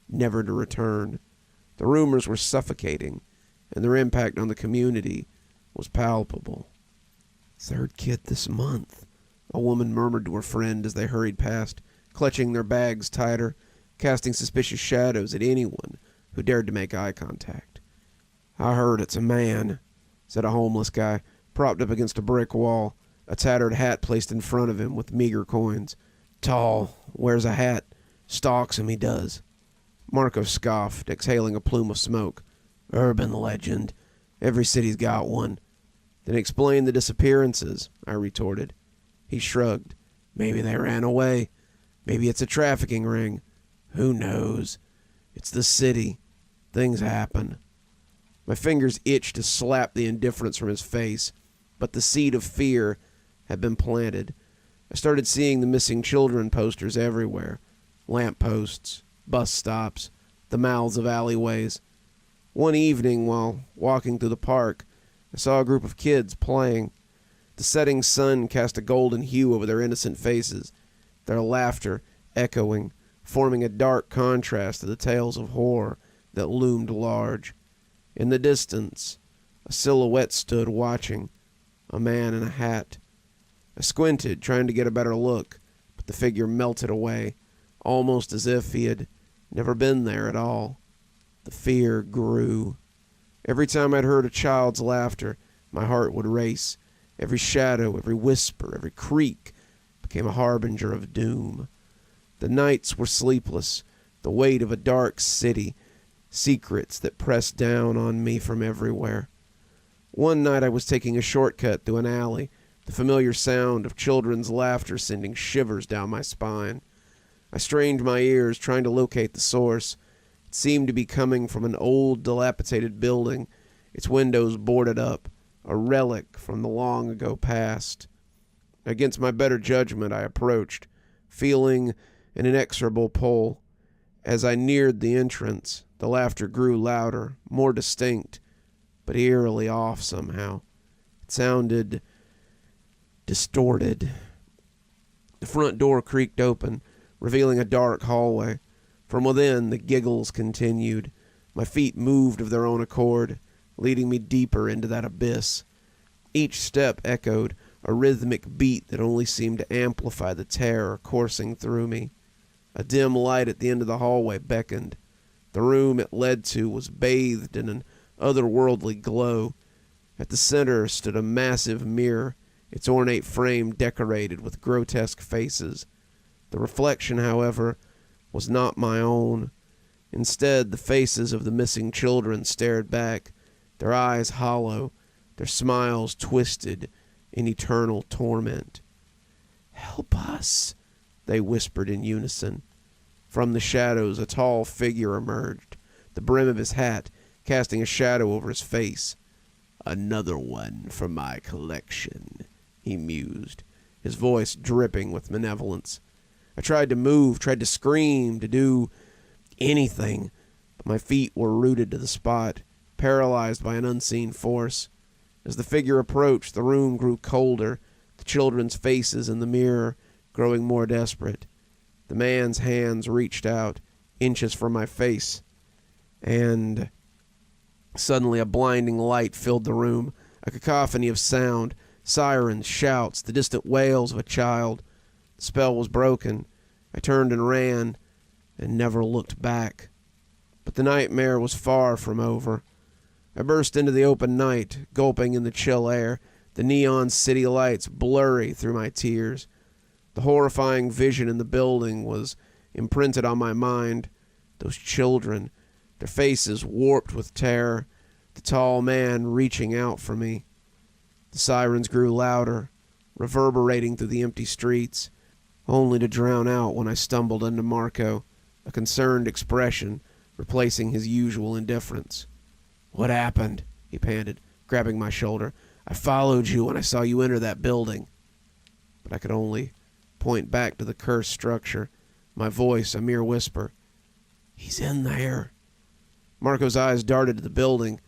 never to return. The rumors were suffocating, and their impact on the community was palpable. "Third kid this month," a woman murmured to her friend as they hurried past, clutching their bags tighter, casting suspicious shadows at anyone who dared to make eye contact. "I heard it's a man," said a homeless guy, propped up against a brick wall, a tattered hat placed in front of him with meager coins. "Tall, wears a hat, stalks him, he does." Marco scoffed, exhaling a plume of smoke. "Urban legend. Every city's got one." "Then explain the disappearances," I retorted. He shrugged. "Maybe they ran away. Maybe it's a trafficking ring. Who knows? It's the city. Things happen." My fingers itched to slap the indifference from his face, but the seed of fear had been planted. I started seeing the missing children posters everywhere. Lampposts, bus stops, the mouths of alleyways. One evening, while walking through the park, I saw a group of kids playing. The setting sun cast a golden hue over their innocent faces, their laughter echoing, forming a dark contrast to the tales of horror that loomed large. In the distance, a silhouette stood watching, a man in a hat. I squinted, trying to get a better look, but the figure melted away, almost as if he had never been there at all. The fear grew. Every time I'd heard a child's laughter, my heart would race. Every shadow, every whisper, every creak became a harbinger of doom. The nights were sleepless, the weight of a dark city, secrets that pressed down on me from everywhere. One night I was taking a shortcut through an alley, the familiar sound of children's laughter sending shivers down my spine. I strained my ears, trying to locate the source. It seemed to be coming from an old, dilapidated building, its windows boarded up, a relic from the long ago past. Against my better judgment, I approached, feeling an inexorable pull. As I neared the entrance, the laughter grew louder, more distinct, but eerily off somehow. It sounded distorted. The front door creaked open, revealing a dark hallway. From within, the giggles continued. My feet moved of their own accord, leading me deeper into that abyss. Each step echoed a rhythmic beat that only seemed to amplify the terror coursing through me. A dim light at the end of the hallway beckoned. The room it led to was bathed in an otherworldly glow. At the center stood a massive mirror, its ornate frame decorated with grotesque faces. The reflection, however, was not my own. Instead, the faces of the missing children stared back, their eyes hollow, their smiles twisted in eternal torment. "Help us," they whispered in unison. From the shadows, a tall figure emerged, the brim of his hat casting a shadow over his face. "Another one from my collection," he mused, his voice dripping with malevolence. I tried to move, tried to scream, to do anything, but my feet were rooted to the spot, paralyzed by an unseen force. As the figure approached, the room grew colder, the children's faces in the mirror growing more desperate. The man's hands reached out, inches from my face, and suddenly a blinding light filled the room, a cacophony of sound, sirens, shouts, the distant wails of a child. The spell was broken. I turned and ran, and never looked back. But the nightmare was far from over. I burst into the open night, gulping in the chill air, the neon city lights blurry through my tears. The horrifying vision in the building was imprinted on my mind. Those children, their faces warped with terror, the tall man reaching out for me. The sirens grew louder, reverberating through the empty streets, only to drown out when I stumbled into Marco, a concerned expression replacing his usual indifference. "What happened?" he panted, grabbing my shoulder. "I followed you when I saw you enter that building." But I could only point back to the cursed structure, my voice a mere whisper. "He's in there." Marco's eyes darted to the building,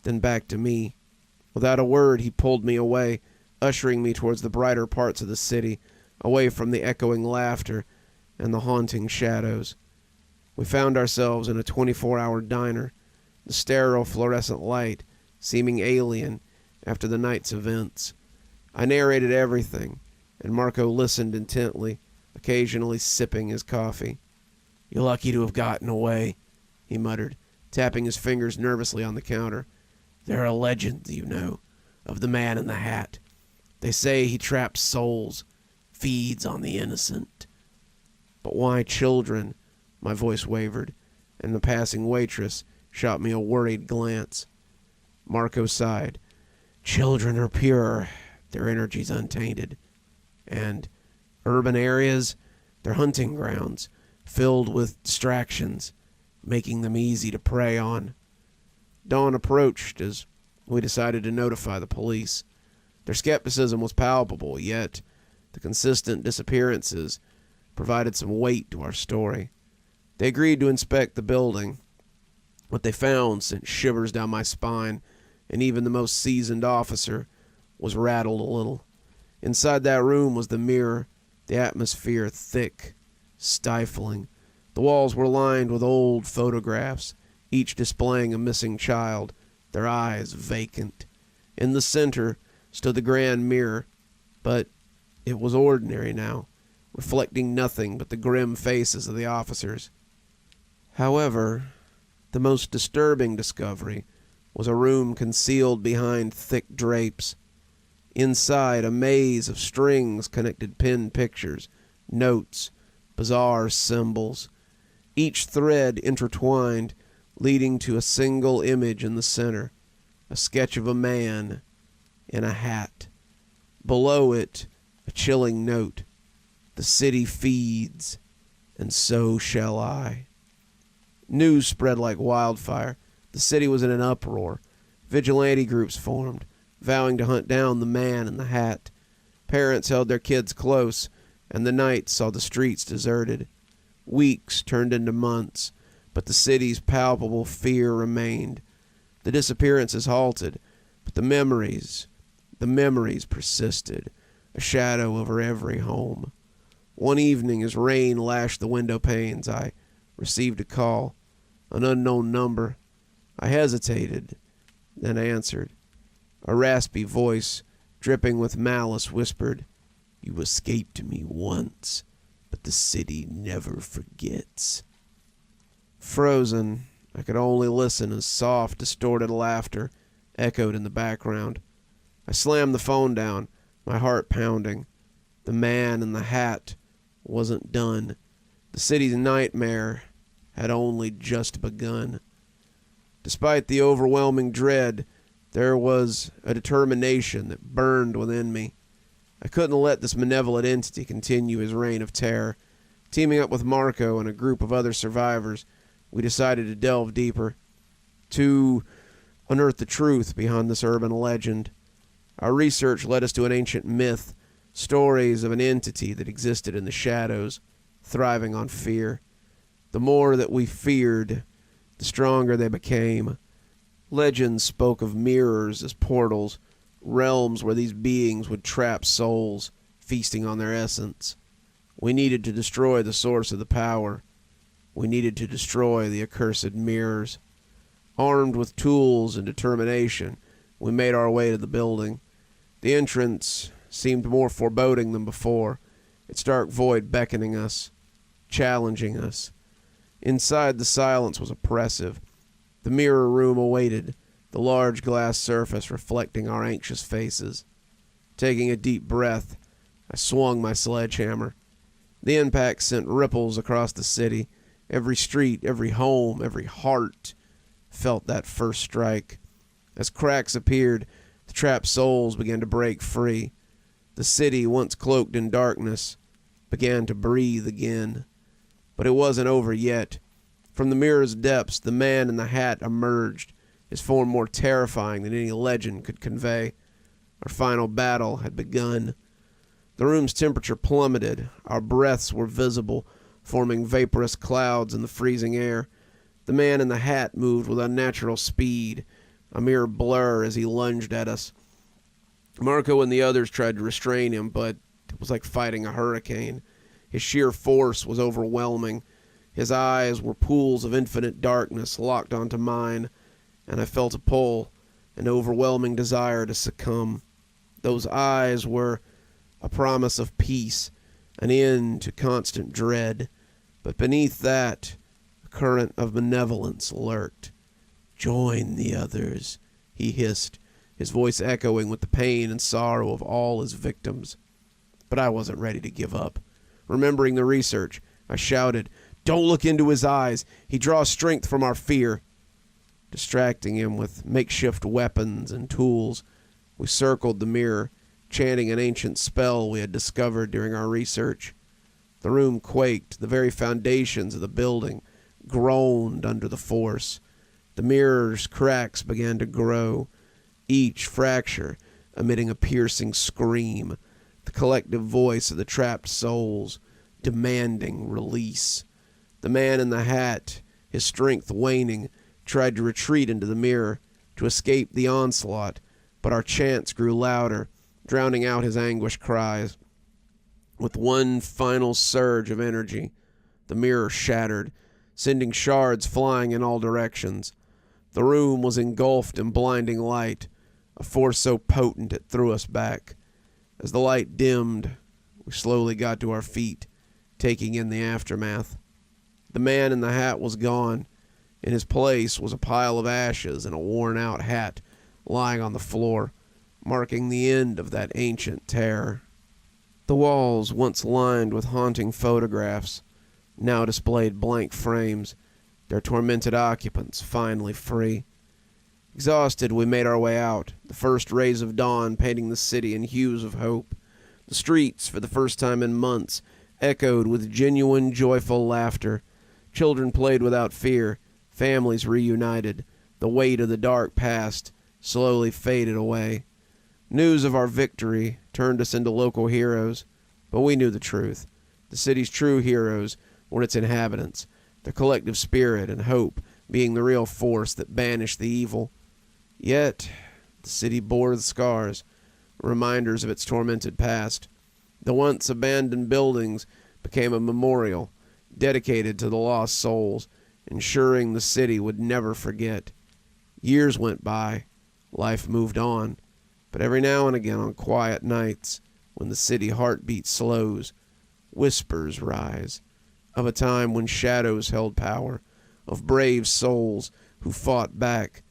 then back to me. Without a word, he pulled me away, ushering me towards the brighter parts of the city, away from the echoing laughter and the haunting shadows. We found ourselves in a 24-hour diner, the sterile fluorescent light seeming alien after the night's events. I narrated everything, and Marco listened intently, occasionally sipping his coffee. "You're lucky to have gotten away," he muttered, tapping his fingers nervously on the counter. "There are legends, you know, of the man in the hat. They say he traps souls, feeds on the innocent." "But why children?" My voice wavered, and the passing waitress shot me a worried glance. Marco sighed. "Children are pure, their energy's untainted. And urban areas, they're hunting grounds, filled with distractions, making them easy to prey on." Dawn approached as we decided to notify the police. Their skepticism was palpable, yet the consistent disappearances provided some weight to our story. They agreed to inspect the building. What they found sent shivers down my spine, and even the most seasoned officer was rattled a little. Inside that room was the mirror, the atmosphere thick, stifling. The walls were lined with old photographs, each displaying a missing child, their eyes vacant. In the center stood the grand mirror, but it was ordinary now, reflecting nothing but the grim faces of the officers. However, the most disturbing discovery was a room concealed behind thick drapes. Inside, a maze of strings connected pinned pictures, notes, bizarre symbols, each thread intertwined, leading to a single image in the center, a sketch of a man in a hat. Below it, a chilling note: "The city feeds, and so shall I." News spread like wildfire. The city was in an uproar. Vigilante groups formed. vowing to hunt down the man in the hat. Parents held their kids close, and the night saw the streets deserted. Weeks turned into months, but the city's palpable fear remained. The disappearances halted, but the memories persisted, a shadow over every home. One evening, as rain lashed the window panes, I received a call, an unknown number. I hesitated, then answered. A raspy voice, dripping with malice, whispered, "You escaped me once, but the city never forgets." Frozen, I could only listen as soft, distorted laughter echoed in the background. I slammed the phone down, my heart pounding. The man in the hat wasn't done. The city's nightmare had only just begun. Despite the overwhelming dread, there was a determination that burned within me. I couldn't let this malevolent entity continue his reign of terror. Teaming up with Marco and a group of other survivors, we decided to delve deeper, to unearth the truth behind this urban legend. Our research led us to an ancient myth, stories of an entity that existed in the shadows, thriving on fear. The more that we feared, the stronger they became. Legends spoke of mirrors as portals, realms where these beings would trap souls, feasting on their essence. We needed to destroy the source of the power. We needed to destroy the accursed mirrors. Armed with tools and determination, we made our way to the building. The entrance seemed more foreboding than before, its dark void beckoning us, challenging us. Inside, the silence was oppressive. The mirror room awaited, the large glass surface reflecting our anxious faces. Taking a deep breath, I swung my sledgehammer. The impact sent ripples across the city. Every street, every home, every heart felt that first strike. As cracks appeared, the trapped souls began to break free. The city, once cloaked in darkness, began to breathe again. But it wasn't over yet. From the mirror's depths, the man in the hat emerged, his form more terrifying than any legend could convey. Our final battle had begun. The room's temperature plummeted. Our breaths were visible, forming vaporous clouds in the freezing air. The man in the hat moved with unnatural speed, a mere blur as he lunged at us. Marco and the others tried to restrain him, but it was like fighting a hurricane. His sheer force was overwhelming. His eyes were pools of infinite darkness locked onto mine, and I felt a pull, an overwhelming desire to succumb. Those eyes were a promise of peace, an end to constant dread, but beneath that, a current of malevolence lurked. "Join the others," he hissed, his voice echoing with the pain and sorrow of all his victims. But I wasn't ready to give up. Remembering the research, I shouted, "Don't look into his eyes. He draws strength from our fear." Distracting him with makeshift weapons and tools, we circled the mirror, chanting an ancient spell we had discovered during our research. The room quaked. The very foundations of the building groaned under the force. The mirror's cracks began to grow, each fracture emitting a piercing scream, the collective voice of the trapped souls, demanding release. The man in the hat, his strength waning, tried to retreat into the mirror, to escape the onslaught, but our chants grew louder, drowning out his anguished cries. With one final surge of energy, the mirror shattered, sending shards flying in all directions. The room was engulfed in blinding light, a force so potent it threw us back. As the light dimmed, we slowly got to our feet, taking in the aftermath. The man in the hat was gone. In his place was a pile of ashes and a worn-out hat lying on the floor, marking the end of that ancient terror. The walls, once lined with haunting photographs, now displayed blank frames, their tormented occupants finally free. Exhausted, we made our way out, the first rays of dawn painting the city in hues of hope. The streets, for the first time in months, echoed with genuine, joyful laughter. Children played without fear, families reunited. The weight of the dark past slowly faded away. News of our victory turned us into local heroes, but we knew the truth. The city's true heroes were its inhabitants, their collective spirit and hope being the real force that banished the evil. Yet, the city bore the scars, reminders of its tormented past. The once abandoned buildings became a memorial dedicated to the lost souls, ensuring the city would never forget. Years went by, life moved on, but every now and again on quiet nights, when the city heartbeat slows, whispers rise of a time when shadows held power, of brave souls who fought back,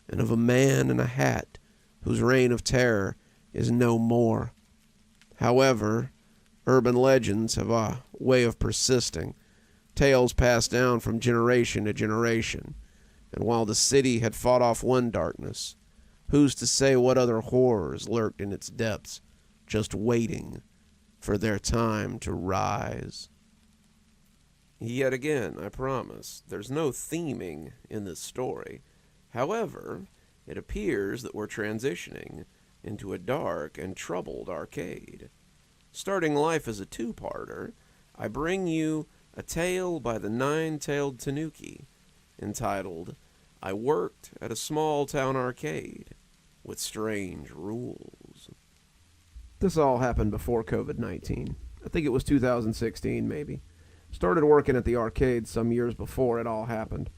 and of a man in a hat whose reign of terror is no more. However, urban legends have a way of persisting, tales passed down from generation to generation, and while the city had fought off one darkness, who's to say what other horrors lurked in its depths, just waiting for their time to rise? Yet again, I promise, there's no theming in this story. However, it appears that we're transitioning into a dark and troubled arcade. Starting life as a two-parter, I bring you a tale by the nine-tailed tanuki, entitled, I Worked at a Small Town Arcade with Strange Rules. This all happened before COVID-19. I think it was 2016, maybe. Started working at the arcade some years before it all happened.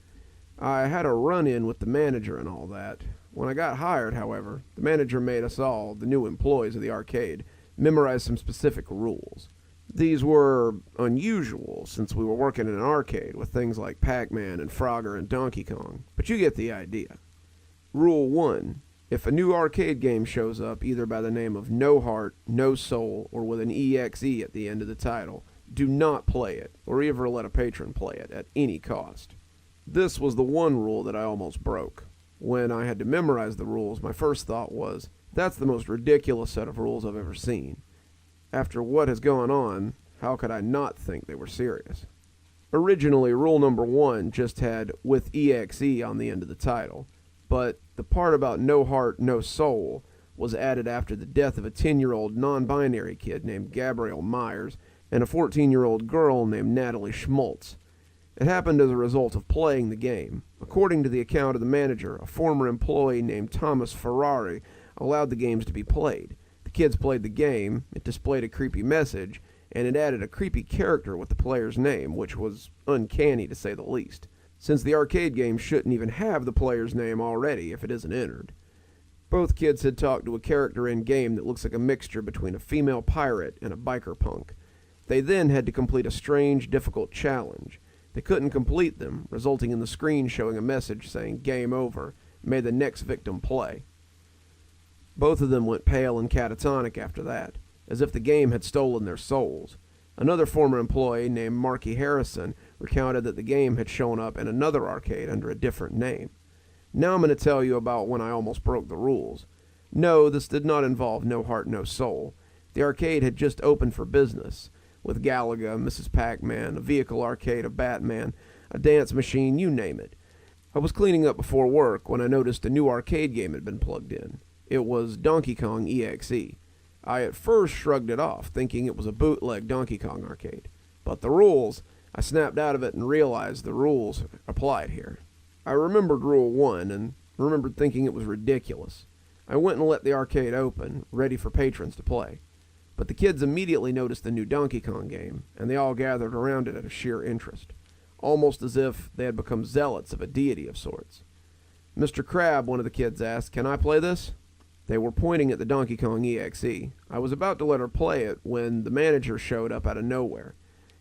I had a run-in with the manager and all that. When I got hired, however, the manager made us all, the new employees of the arcade, memorize some specific rules. These were unusual since we were working in an arcade with things like Pac-Man and Frogger and Donkey Kong, but you get the idea. Rule 1. If a new arcade game shows up either by the name of No Heart, No Soul, or with an EXE at the end of the title, do not play it, or ever let a patron play it at any cost. This was the one rule that I almost broke. When I had to memorize the rules, my first thought was, that's the most ridiculous set of rules I've ever seen. After what has gone on, how could I not think they were serious? Originally, rule number 1 just had with EXE on the end of the title, but the part about No Heart, No Soul was added after the death of a 10-year-old non-binary kid named Gabrielle Myers and a 14-year-old girl named Natalie Schmaltz. It happened as a result of playing the game. According to the account of the manager, a former employee named Thomas Ferrari allowed the games to be played. The kids played the game, it displayed a creepy message, and it added a creepy character with the player's name, which was uncanny to say the least, since the arcade game shouldn't even have the player's name already if it isn't entered. Both kids had talked to a character in-game that looks like a mixture between a female pirate and a biker punk. They then had to complete a strange, difficult challenge. They couldn't complete them, resulting in the screen showing a message saying, "Game over, may the next victim play." Both of them went pale and catatonic after that, as if the game had stolen their souls. Another former employee named Marky Harrison recounted that the game had shown up in another arcade under a different name. Now I'm going to tell you about when I almost broke the rules. No, this did not involve No Heart, No Soul. The arcade had just opened for business, with Galaga, Mrs. Pac-Man, a vehicle arcade, a Batman, a dance machine, you name it. I was cleaning up before work when I noticed a new arcade game had been plugged in. It was Donkey Kong EXE. I at first shrugged it off, thinking it was a bootleg Donkey Kong arcade. But the rules, I snapped out of it and realized the rules applied here. I remembered Rule 1 and remembered thinking it was ridiculous. I went and let the arcade open, ready for patrons to play. But the kids immediately noticed the new Donkey Kong game, and they all gathered around it out of sheer interest, almost as if they had become zealots of a deity of sorts. Mr. Crab, one of the kids asked, "Can I play this?" They were pointing at the Donkey Kong EXE. I was about to let her play it when the manager showed up out of nowhere.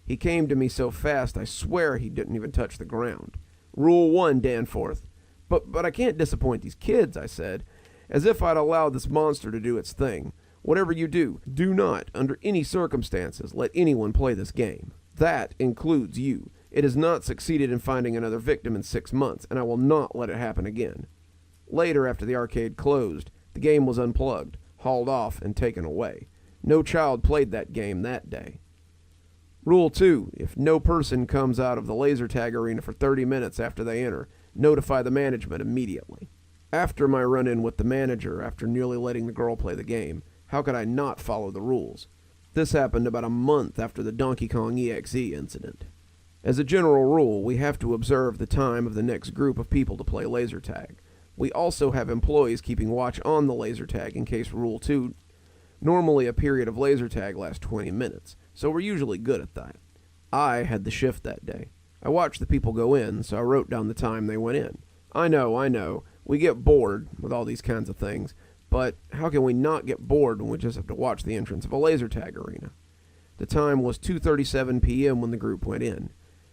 He came to me so fast I swear he didn't even touch the ground. "Rule 1, Danforth." But I can't disappoint these kids," I said, as if I'd allowed this monster to do its thing. "Whatever you do, do not, under any circumstances, let anyone play this game. That includes you. It has not succeeded in finding another victim in 6 months, and I will not let it happen again." Later, after the arcade closed, the game was unplugged, hauled off, and taken away. No child played that game that day. Rule 2. If no person comes out of the laser tag arena for 30 minutes after they enter, notify the management immediately. After my run-in with the manager, after nearly letting the girl play the game, how could I not follow the rules? This happened about a month after the Donkey Kong EXE incident. As a general rule, we have to observe the time of the next group of people to play laser tag. We also have employees keeping watch on the laser tag in case Rule 2. Normally a period of laser tag lasts 20 minutes, so we're usually good at that. I had the shift that day. I watched the people go in, so I wrote down the time they went in. I know, we get bored with all these kinds of things, but how can we not get bored when we just have to watch the entrance of a laser tag arena? The time was 2:37 p.m. when the group went in.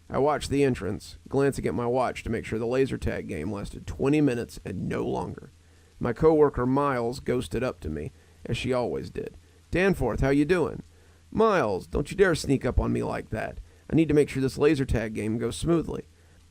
I watched the entrance, glancing at my watch to make sure the laser tag game lasted 20 minutes and no longer. My coworker Miles ghosted up to me, as she always did. "Danforth, how you doing?" "Miles, don't you dare sneak up on me like that. I need to make sure this laser tag game goes smoothly."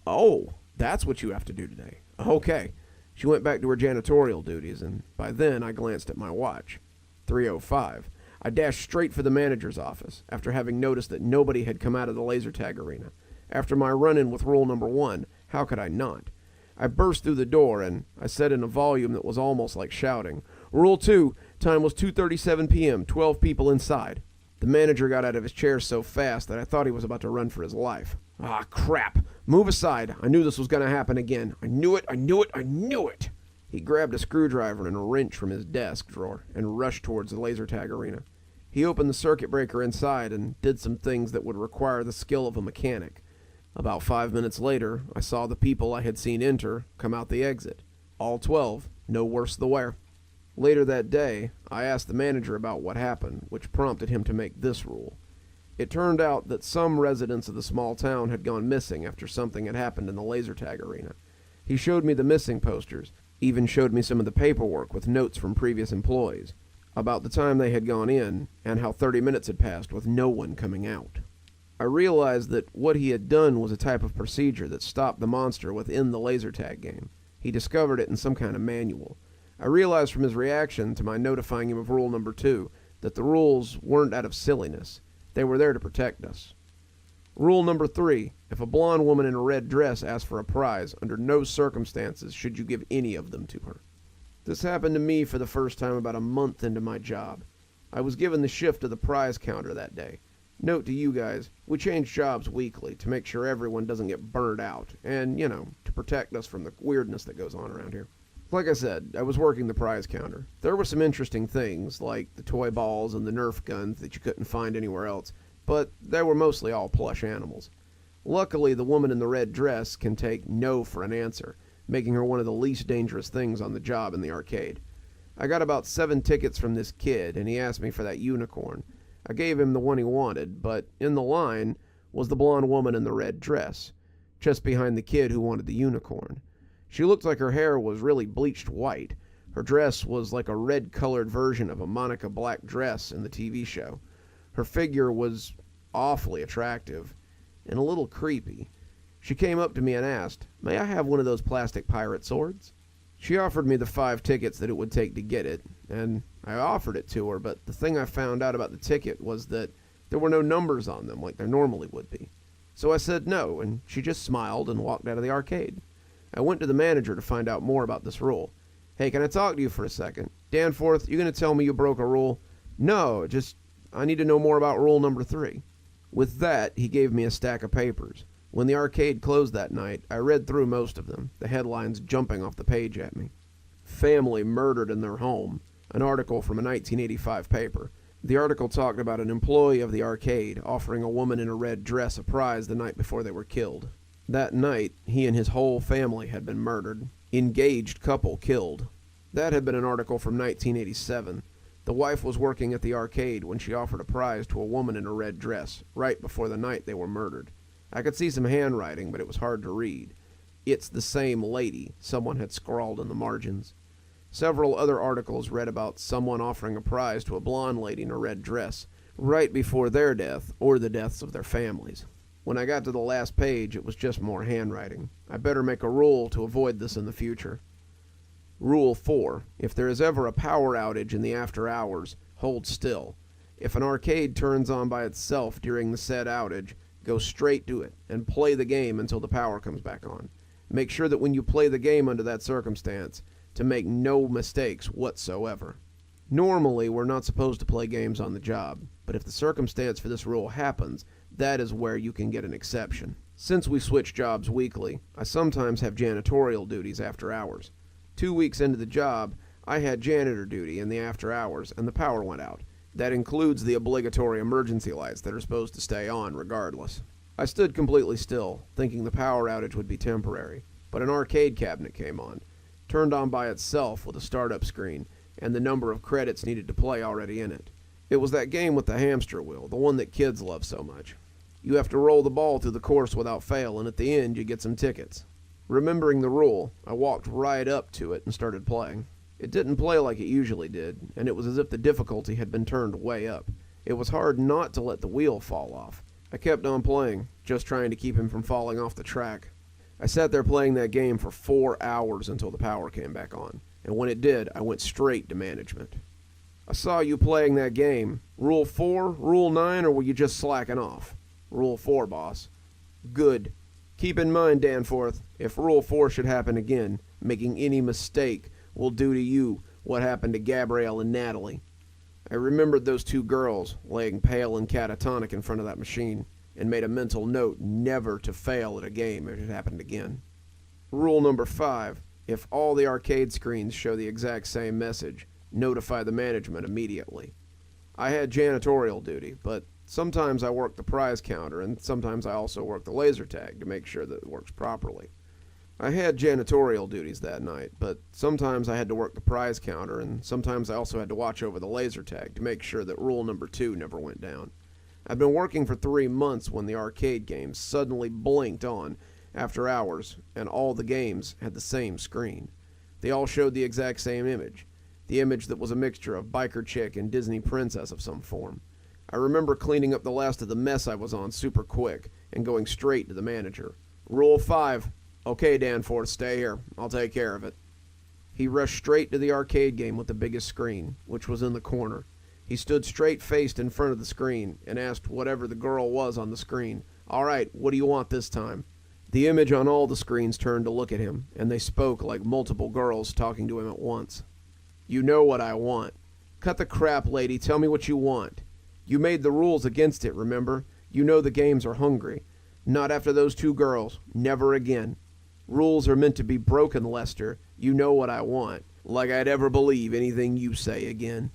"Oh, that's what you have to do today." "Okay." She went back to her janitorial duties, and by then I glanced at my watch. 3:05. I dashed straight for the manager's office, after having noticed that nobody had come out of the laser tag arena. After my run-in with rule number 1, how could I not? I burst through the door, and I said in a volume that was almost like shouting, "Rule 2, time was 2:37 p.m., 12 people inside." The manager got out of his chair so fast that I thought he was about to run for his life. "Ah, crap! Move aside! I knew this was going to happen again. I knew it! He grabbed a screwdriver and a wrench from his desk drawer and rushed towards the laser tag arena. He opened the circuit breaker inside and did some things that would require the skill of a mechanic. About 5 minutes later, I saw the people I had seen enter come out the exit. All 12, no worse the wear. Later that day, I asked the manager about what happened, which prompted him to make this rule. It turned out that some residents of the small town had gone missing after something had happened in the laser tag arena. He showed me the missing posters, even showed me some of the paperwork with notes from previous employees, about the time they had gone in, and how 30 minutes had passed with no one coming out. I realized that what he had done was a type of procedure that stopped the monster within the laser tag game. He discovered it in some kind of manual. I realized from his reaction to my notifying him of rule number 2 that the rules weren't out of silliness. They were there to protect us. Rule number 3, if a blonde woman in a red dress asks for a prize, under no circumstances should you give any of them to her. This happened to me for the first time about a month into my job. I was given the shift of the prize counter that day. Note to you guys, we change jobs weekly to make sure everyone doesn't get burned out and, to protect us from the weirdness that goes on around here. Like I said, I was working the prize counter. There were some interesting things, like the toy balls and the Nerf guns that you couldn't find anywhere else, but they were mostly all plush animals. Luckily, the woman in the red dress can take no for an answer, making her one of the least dangerous things on the job in the arcade. I got about 7 tickets from this kid, and he asked me for that unicorn. I gave him the one he wanted, but in the line was the blonde woman in the red dress, just behind the kid who wanted the unicorn. She looked like her hair was really bleached white. Her dress was like a red-colored version of a Monica Black dress in the TV show. Her figure was awfully attractive and a little creepy. She came up to me and asked, "May I have one of those plastic pirate swords?" She offered me the 5 tickets that it would take to get it, and I offered it to her, but the thing I found out about the ticket was that there were no numbers on them like there normally would be. So I said no, and she just smiled and walked out of the arcade. I went to the manager to find out more about this rule. "Hey, can I talk to you for a second? Danforth, you going to tell me you broke a rule?" "No, just I need to know more about rule number 3. With that, he gave me a stack of papers. When the arcade closed that night, I read through most of them, the headlines jumping off the page at me. Family murdered in their home, an article from a 1985 paper. The article talked about an employee of the arcade offering a woman in a red dress a prize the night before they were killed. That night, he and his whole family had been murdered. Engaged couple killed. That had been an article from 1987. The wife was working at the arcade when she offered a prize to a woman in a red dress, right before the night they were murdered. I could see some handwriting, but it was hard to read. "It's the same lady," someone had scrawled in the margins. Several other articles read about someone offering a prize to a blonde lady in a red dress, right before their death or the deaths of their families. When I got to the last page, it was just more handwriting. I better make a rule to avoid this in the future. Rule 4. If there is ever a power outage in the after hours, hold still. If an arcade turns on by itself during the said outage, go straight to it and play the game until the power comes back on. Make sure that when you play the game under that circumstance, to make no mistakes whatsoever. Normally, we're not supposed to play games on the job, but if the circumstance for this rule happens, that is where you can get an exception. Since we switch jobs weekly, I sometimes have janitorial duties after hours. 2 weeks into the job, I had janitor duty in the after hours, and the power went out. That includes the obligatory emergency lights that are supposed to stay on regardless. I stood completely still, thinking the power outage would be temporary, but an arcade cabinet came on, turned on by itself with a startup screen, and the number of credits needed to play already in it. It was that game with the hamster wheel, the one that kids love so much. You have to roll the ball through the course without fail, and at the end you get some tickets. Remembering the rule, I walked right up to it and started playing. It didn't play like it usually did, and it was as if the difficulty had been turned way up. It was hard not to let the wheel fall off. I kept on playing, just trying to keep him from falling off the track. I sat there playing that game for 4 hours until the power came back on, and when it did, I went straight to management. I saw you playing that game. Rule 4, Rule 9, or were you just slacking off? Rule 4, boss. Good. Keep in mind, Danforth, if Rule 4 should happen again, making any mistake will do to you what happened to Gabrielle and Natalie. I remembered those 2 girls laying pale and catatonic in front of that machine, and made a mental note never to fail at a game if it happened again. Rule number 5, if all the arcade screens show the exact same message, notify the management immediately. I had janitorial duty, but sometimes I work the prize counter, and sometimes I also work the laser tag to make sure that it works properly. I had janitorial duties that night, but sometimes I had to work the prize counter, and sometimes I also had to watch over the laser tag to make sure that rule number 2 never went down. I'd been working for 3 months when the arcade games suddenly blinked on after hours, and all the games had the same screen. They all showed the exact same image, the image that was a mixture of biker chick and Disney princess of some form. I remember cleaning up the last of the mess I was on super quick and going straight to the manager. Rule 5. Okay, Danforth, stay here. I'll take care of it. He rushed straight to the arcade game with the biggest screen, which was in the corner. He stood straight-faced in front of the screen and asked whatever the girl was on the screen, "All right, what do you want this time?" The image on all the screens turned to look at him, and they spoke like multiple girls talking to him at once. "You know what I want. Cut the crap, lady. Tell me what you want. You made the rules against it, remember? You know the games are hungry. Not after those 2 girls. Never again. Rules are meant to be broken, Lester. You know what I want. Like I'd ever believe anything you say again.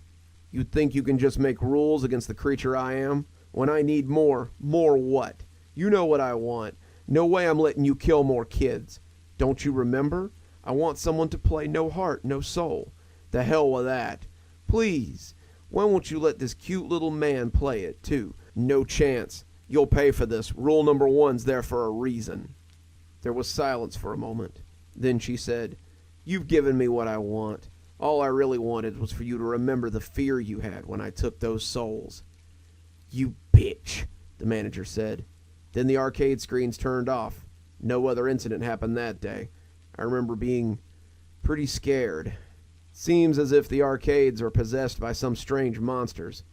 You think you can just make rules against the creature I am? When I need more what? You know what I want. No way I'm letting you kill more kids. Don't you remember? I want someone to play no heart, no soul. The hell with that. Please, when won't you let this cute little man play it, too? No chance. You'll pay for this. Rule number 1's there for a reason." There was silence for a moment. Then she said, "You've given me what I want. All I really wanted was for you to remember the fear you had when I took those souls." "You bitch," the manager said. Then the arcade screens turned off. No other incident happened that day. I remember being pretty scared. Seems as if the arcades are possessed by some strange monsters.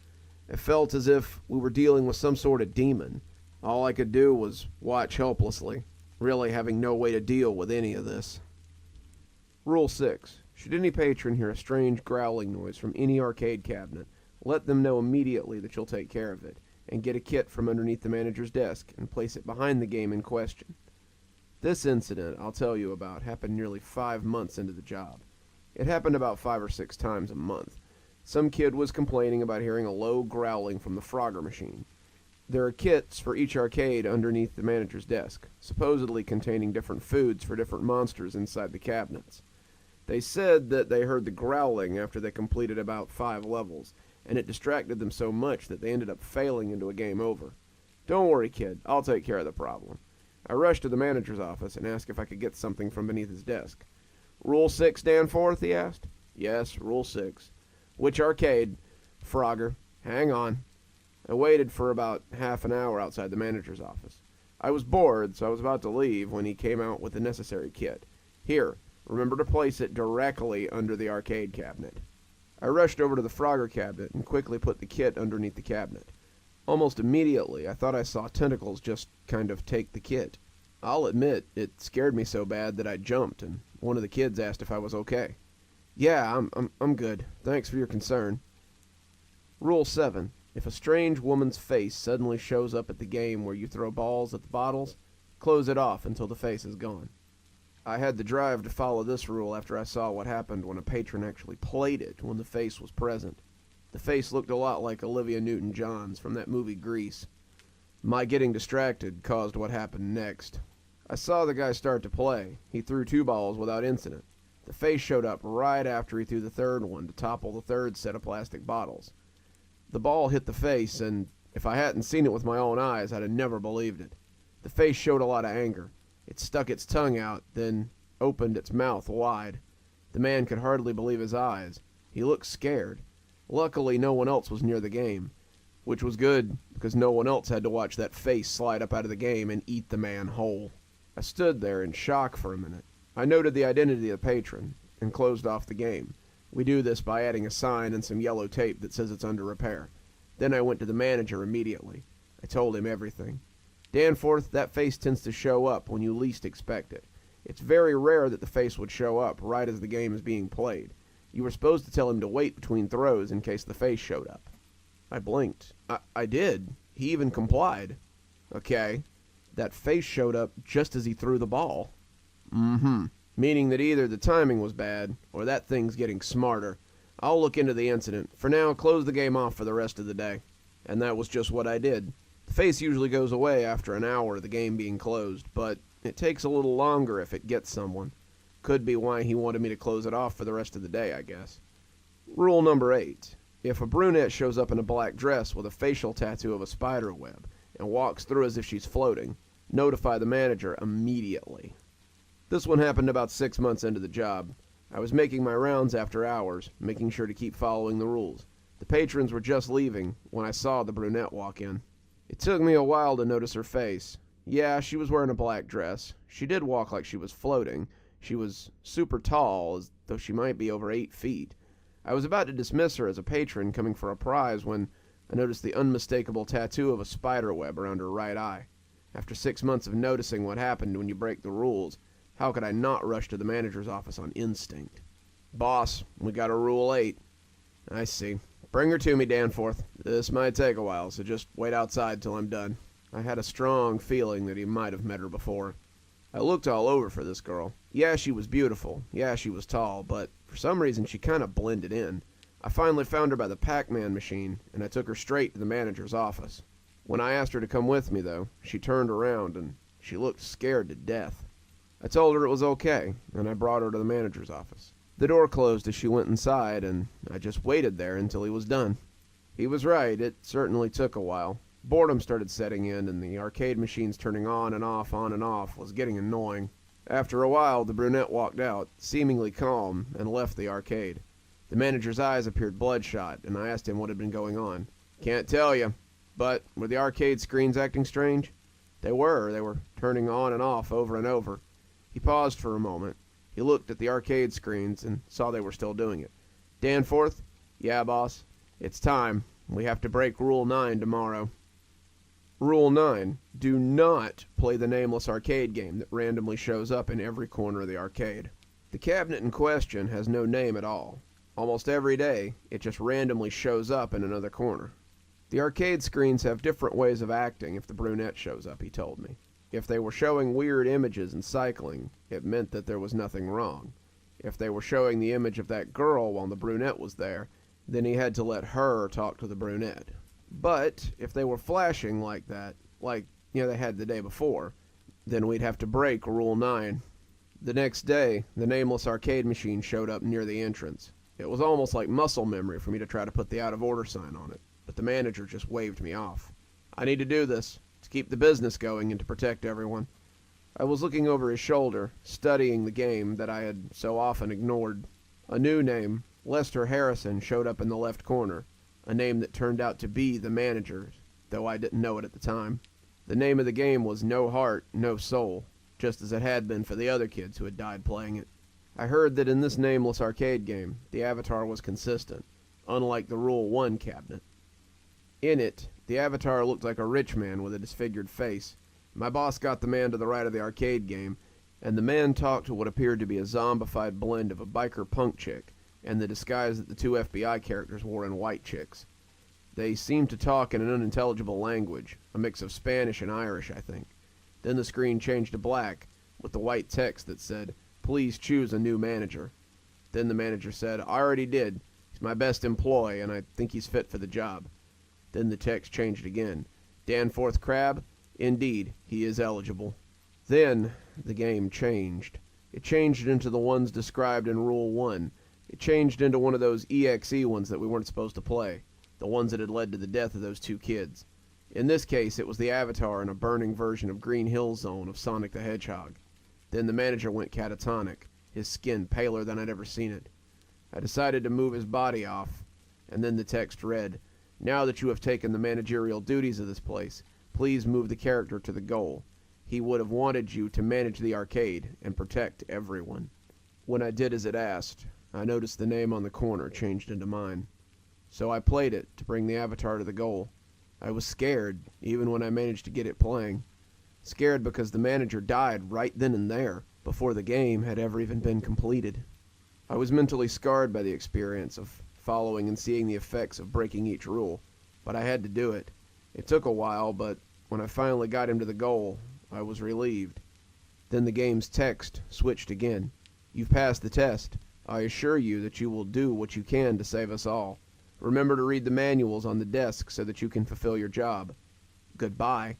It felt as if we were dealing with some sort of demon. All I could do was watch helplessly, really having no way to deal with any of this. Rule 6. Should any patron hear a strange growling noise from any arcade cabinet, let them know immediately that you'll take care of it, and get a kit from underneath the manager's desk and place it behind the game in question. This incident I'll tell you about happened nearly 5 months into the job. It happened about 5 or 6 times a month. Some kid was complaining about hearing a low growling from the Frogger machine. There are kits for each arcade underneath the manager's desk, supposedly containing different foods for different monsters inside the cabinets. They said that they heard the growling after they completed about 5 levels, and it distracted them so much that they ended up failing into a game over. "Don't worry, kid. I'll take care of the problem." I rushed to the manager's office and asked if I could get something from beneath his desk. "Rule 6, Danforth?" he asked. "Yes, Rule 6. "Which arcade?" "Frogger." "Hang on." I waited for about half an hour outside the manager's office. I was bored, so I was about to leave when he came out with the necessary kit. "Here, remember to place it directly under the arcade cabinet." I rushed over to the Frogger cabinet and quickly put the kit underneath the cabinet. Almost immediately, I thought I saw tentacles just kind of take the kit. I'll admit, it scared me so bad that I jumped, and one of the kids asked if I was okay. Yeah, I'm good. Thanks for your concern. Rule 7. If a strange woman's face suddenly shows up at the game where you throw balls at the bottles, close it off until the face is gone. I had the drive to follow this rule after I saw what happened when a patron actually played it when the face was present. The face looked a lot like Olivia Newton-John's from that movie Grease. My getting distracted caused what happened next. I saw the guy start to play. He threw 2 balls without incident. The face showed up right after he threw the third one to topple the third set of plastic bottles. The ball hit the face, and if I hadn't seen it with my own eyes, I'd have never believed it. The face showed a lot of anger. It stuck its tongue out, then opened its mouth wide. The man could hardly believe his eyes. He looked scared. Luckily, no one else was near the game, which was good because no one else had to watch that face slide up out of the game and eat the man whole. I stood there in shock for a minute. I noted the identity of the patron and closed off the game. We do this by adding a sign and some yellow tape that says it's under repair. Then I went to the manager immediately. I told him everything. Danforth, that face tends to show up when you least expect it. It's very rare that the face would show up right as the game is being played. You were supposed to tell him to wait between throws in case the face showed up. I blinked. I did. He even complied. Okay. That face showed up just as he threw the ball. Meaning that either the timing was bad, or that thing's getting smarter. I'll look into the incident. For now, close the game off for the rest of the day. And that was just what I did. The face usually goes away after an hour of the game being closed, but it takes a little longer if it gets someone. Could be why he wanted me to close it off for the rest of the day, I guess. Rule number 8. If a brunette shows up in a black dress with a facial tattoo of a spider web and walks through as if she's floating, notify the manager immediately. This one happened about 6 months into the job. I was making my rounds after hours, making sure to keep following the rules. The patrons were just leaving when I saw the brunette walk in. It took me a while to notice her face. Yeah, she was wearing a black dress. She did walk like she was floating. She was super tall, as though she might be over 8 feet. I was about to dismiss her as a patron coming for a prize when I noticed the unmistakable tattoo of a spider web around her right eye. After 6 months of noticing what happened when you break the rules, how could I not rush to the manager's office on instinct? Boss, we got a Rule 8. I see. Bring her to me, Danforth. This might take a while, so just wait outside till I'm done. I had a strong feeling that he might have met her before. I looked all over for this girl. Yeah, she was beautiful. Yeah, she was tall, but for some reason she kind of blended in. I finally found her by the Pac-Man machine, and I took her straight to the manager's office. When I asked her to come with me, though, she turned around, and she looked scared to death. I told her it was okay, and I brought her to the manager's office. The door closed as she went inside, and I just waited there until he was done. He was right, it certainly took a while. Boredom started setting in, and the arcade machines turning on and off was getting annoying. After a while, the brunette walked out, seemingly calm, and left the arcade. The manager's eyes appeared bloodshot, and I asked him what had been going on. Can't tell you, but were the arcade screens acting strange? They were turning on and off over and over. He paused for a moment. He looked at the arcade screens and saw they were still doing it. Danforth? Yeah, boss. It's time. We have to break Rule 9 tomorrow. Rule 9. Do not play the nameless arcade game that randomly shows up in every corner of the arcade. The cabinet in question has no name at all. Almost every day, it just randomly shows up in another corner. The arcade screens have different ways of acting if the brunette shows up, he told me. If they were showing weird images and cycling, it meant that there was nothing wrong. If they were showing the image of that girl while the brunette was there, then he had to let her talk to the brunette. But if they were flashing like that, like they had the day before, then we'd have to break Rule 9. The next day, the nameless arcade machine showed up near the entrance. It was almost like muscle memory for me to try to put the out of order sign on it, but the manager just waved me off. I need to do this, to keep the business going and to protect everyone. I was looking over his shoulder, studying the game that I had so often ignored. A new name, Lester Harrison, showed up in the left corner, a name that turned out to be the manager's, though I didn't know it at the time. The name of the game was No Heart, No Soul, just as it had been for the other kids who had died playing it. I heard that in this nameless arcade game, the avatar was consistent, unlike the Rule 1 cabinet. In it, the avatar looked like a rich man with a disfigured face. My boss got the man to the right of the arcade game, and the man talked to what appeared to be a zombified blend of a biker punk chick and the disguise that the two FBI characters wore in White Chicks. They seemed to talk in an unintelligible language, a mix of Spanish and Irish, I think. Then the screen changed to black, with the white text that said, "Please choose a new manager." Then the manager said, "I already did. He's my best employee, and I think he's fit for the job." Then the text changed again. "Danforth Crab? Indeed, he is eligible." Then the game changed. It changed into the ones described in Rule 1. It changed into one of those EXE ones that we weren't supposed to play, the ones that had led to the death of those two kids. In this case, it was the avatar in a burning version of Green Hill Zone of Sonic the Hedgehog. Then the manager went catatonic, his skin paler than I'd ever seen it. I decided to move his body off, and then the text read, "Now that you have taken the managerial duties of this place, please move the character to the goal. He would have wanted you to manage the arcade and protect everyone." When I did as it asked, I noticed the name on the corner changed into mine. So I played it to bring the avatar to the goal. I was scared, even when I managed to get it playing. Scared because the manager died right then and there, before the game had ever even been completed. I was mentally scarred by the experience of following and seeing the effects of breaking each rule, but I had to do it. It took a while, but when I finally got him to the goal, I was relieved. Then the game's text switched again. "You've passed the test. I assure you that you will do what you can to save us all. Remember to read the manuals on the desk so that you can fulfill your job. Goodbye."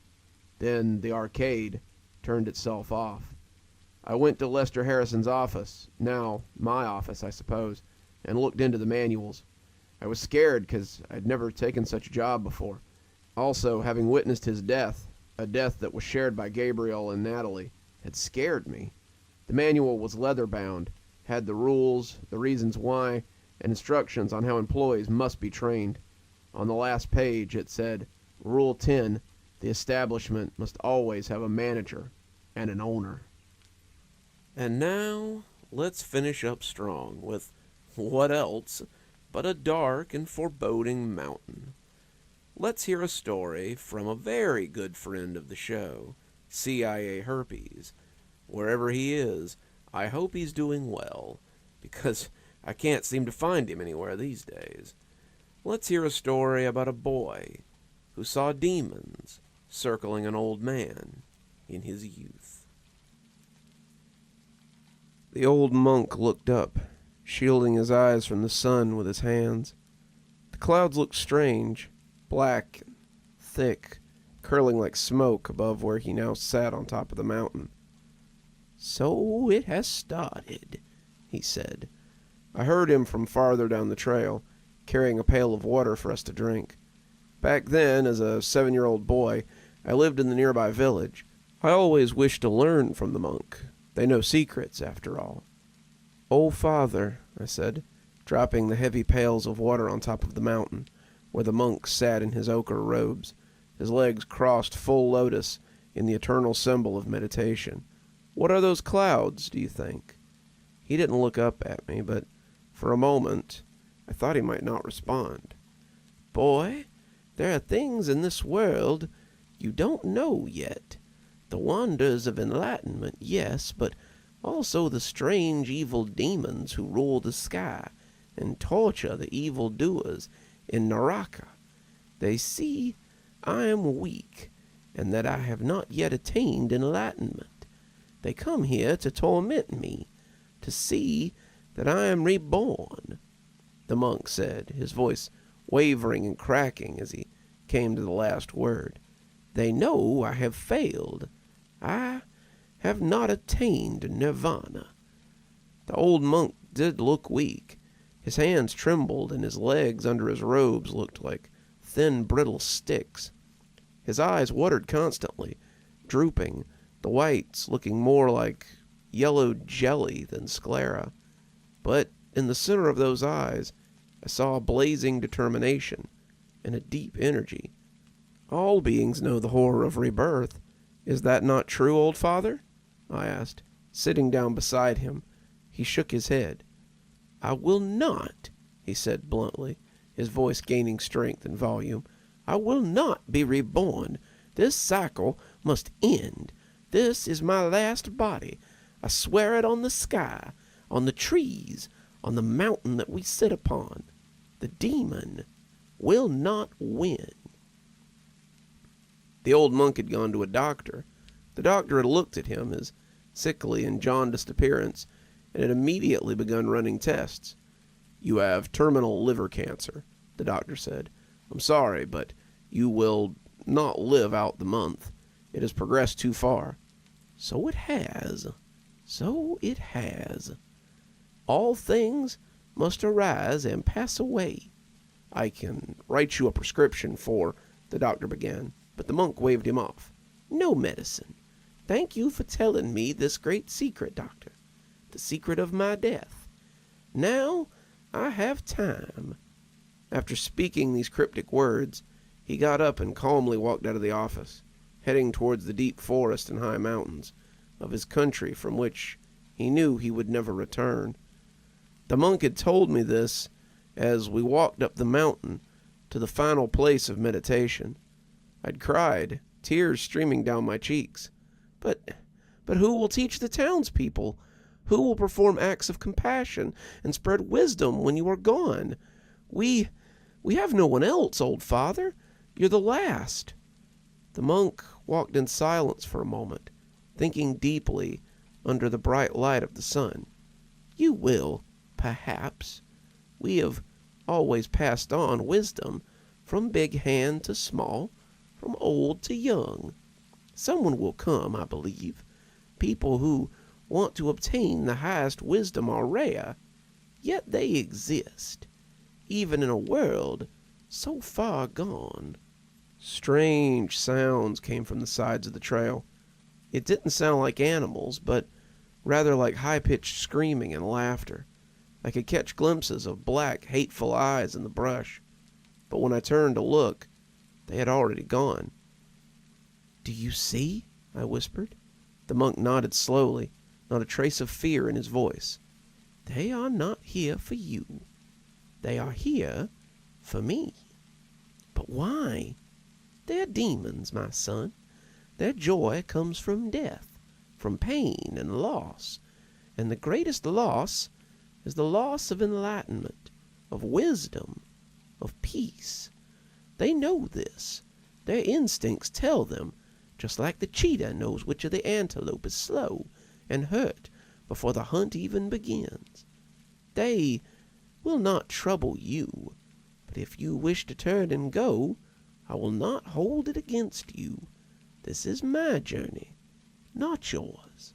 Then the arcade turned itself off. I went to Lester Harrison's office, now my office, I suppose, and looked into the manuals. I was scared because I'd never taken such a job before. Also, having witnessed his death, a death that was shared by Gabriel and Natalie, had scared me. The manual was leather-bound, had the rules, the reasons why, and instructions on how employees must be trained. On the last page it said, "Rule 10, the establishment must always have a manager and an owner." And now, let's finish up strong with what else but a dark and foreboding mountain. Let's hear a story from a very good friend of the show, CIA Herpes. Wherever he is, I hope he's doing well, because I can't seem to find him anywhere these days. Let's hear a story about a boy who saw demons circling an old man in his youth. The old monk looked up, shielding his eyes from the sun with his hands. The clouds looked strange, black and thick, curling like smoke above where he now sat on top of the mountain. "So it has started," he said. I heard him from farther down the trail, carrying a pail of water for us to drink. Back then, as a 7-year-old boy, I lived in the nearby village. I always wished to learn from the monk. They know secrets, after all. "Oh, Father," I said, dropping the heavy pails of water on top of the mountain, where the monk sat in his ochre robes, his legs crossed full lotus in the eternal symbol of meditation. "What are those clouds, do you think?" He didn't look up at me, but for a moment I thought he might not respond. "Boy, there are things in this world you don't know yet. The wonders of enlightenment, yes, but also the strange evil demons who rule the sky and torture the evildoers in Naraka. They see I am weak, and that I have not yet attained enlightenment. They come here to torment me, to see that I am reborn," the monk said, his voice wavering and cracking as he came to the last word. "They know I have failed. I have not attained nirvana." The old monk did look weak. His hands trembled, and his legs under his robes looked like thin, brittle sticks. His eyes watered constantly, drooping, the whites looking more like yellow jelly than sclera. But in the center of those eyes, I saw a blazing determination and a deep energy. "All beings know the horror of rebirth. Is that not true, old father?" I asked, sitting down beside him. He shook his head. "I will not," he said bluntly, his voice gaining strength and volume. "I will not be reborn. This cycle must end. This is my last body. I swear it on the sky, on the trees, on the mountain that we sit upon. The demon will not win." The old monk had gone to a doctor. The doctor had looked at him, his sickly and jaundiced appearance, and had immediately begun running tests. "You have terminal liver cancer," the doctor said. "I'm sorry, but you will not live out the month. It has progressed too far." "So it has. So it has. All things must arise and pass away." "I can write you a prescription for," the doctor began, but the monk waved him off. "No medicine. Thank you for telling me this great secret, doctor. The secret of my death. Now I have time." After speaking these cryptic words, he got up and calmly walked out of the office, heading towards the deep forest and high mountains of his country from which he knew he would never return. The monk had told me this as we walked up the mountain to the final place of meditation. I'd cried, tears streaming down my cheeks. But who will teach the townspeople? Who will perform acts of compassion and spread wisdom when you are gone? We have no one else, old father. You're the last." The monk walked in silence for a moment, thinking deeply under the bright light of the sun. "You will, perhaps. We have always passed on wisdom from big hand to small, from old to young. Someone will come, I believe. People who want to obtain the highest wisdom are rare, yet they exist, even in a world so far gone." Strange sounds came from the sides of the trail. It didn't sound like animals, but rather like high-pitched screaming and laughter. I could catch glimpses of black, hateful eyes in the brush, but when I turned to look, they had already gone. "Do you see?" I whispered. The monk nodded slowly, not a trace of fear in his voice. "They are not here for you. They are here for me." "But why?" "They're demons, my son. Their joy comes from death, from pain and loss. And the greatest loss is the loss of enlightenment, of wisdom, of peace. They know this. Their instincts tell them, just like the cheetah knows which of the antelope is slow and hurt before the hunt even begins. They will not trouble you, but if you wish to turn and go, I will not hold it against you. This is my journey, not yours."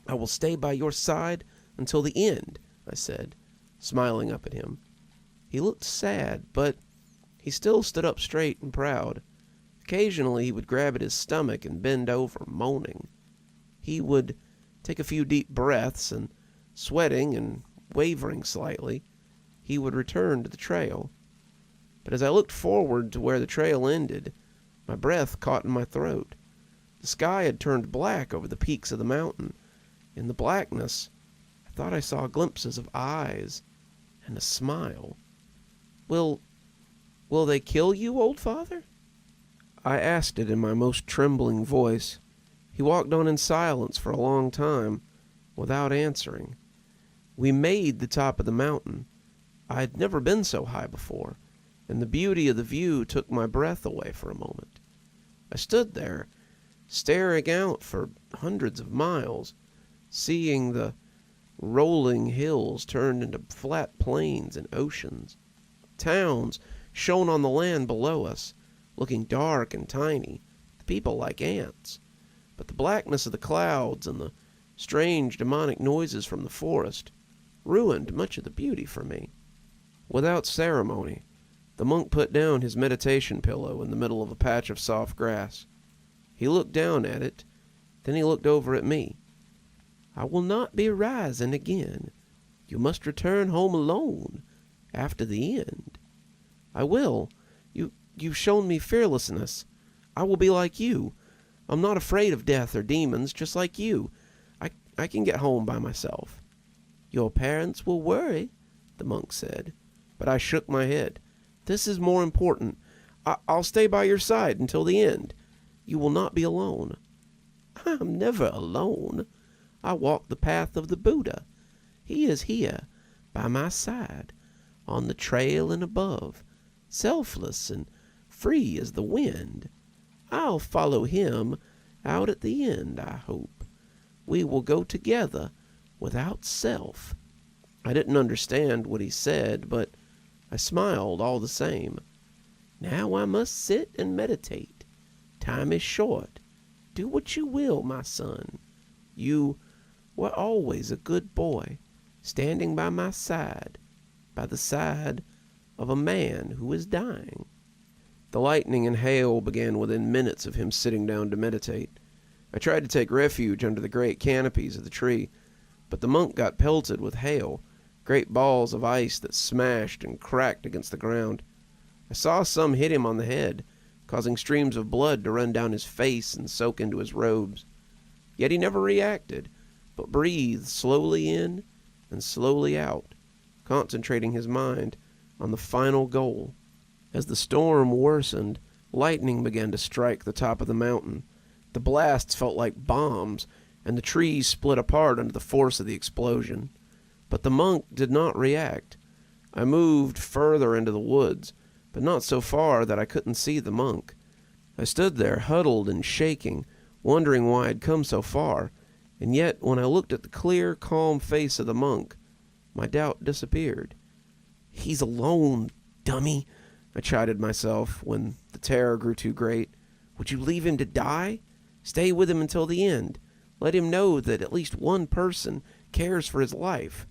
"I will stay by your side until the end," I said, smiling up at him. He looked sad, but he still stood up straight and proud. Occasionally he would grab at his stomach and bend over, moaning. He would take a few deep breaths, and sweating and wavering slightly, he would return to the trail. But as I looked forward to where the trail ended, my breath caught in my throat. The sky had turned black over the peaks of the mountain. In the blackness, I thought I saw glimpses of eyes and a smile. Will they kill you, old father?" I asked it in my most trembling voice. He walked on in silence for a long time, without answering. We made the top of the mountain. I had never been so high before, and the beauty of the view took my breath away for a moment. I stood there, staring out for hundreds of miles, seeing the rolling hills turned into flat plains and oceans. Towns shone on the land below us, looking dark and tiny, the people like ants. But the blackness of the clouds and the strange demonic noises from the forest ruined much of the beauty for me. Without ceremony, the monk put down his meditation pillow in the middle of a patch of soft grass. He looked down at it, then he looked over at me. "I will not be rising again. You must return home alone after the end." "I will. You've shown me fearlessness. I will be like you. I'm not afraid of death or demons, just like you. I can get home by myself." "Your parents will worry," the monk said, but I shook my head. "This is more important. I'll stay by your side until the end. You will not be alone." "I'm never alone. I walk the path of the Buddha. He is here, by my side, on the trail and above, selfless and free as the wind. I'll follow him out at the end, I hope. We will go together without self." I didn't understand what he said, but I smiled all the same. "Now I must sit and meditate. Time is short. Do what you will, my son. You were always a good boy, standing by my side, by the side of a man who is dying." The lightning and hail began within minutes of him sitting down to meditate. I tried to take refuge under the great canopies of the tree, but the monk got pelted with hail, great balls of ice that smashed and cracked against the ground. I saw some hit him on the head, causing streams of blood to run down his face and soak into his robes. Yet he never reacted, but breathed slowly in and slowly out, concentrating his mind on the final goal. As the storm worsened, lightning began to strike the top of the mountain. The blasts felt like bombs, and the trees split apart under the force of the explosion. But the monk did not react. I moved further into the woods, but not so far that I couldn't see the monk. I stood there, huddled and shaking, wondering why I'd come so far, and yet when I looked at the clear, calm face of the monk, my doubt disappeared. "He's alone, dummy," I chided myself when the terror grew too great. "Would you leave him to die? Stay with him until the end. Let him know that at least one person cares for his life."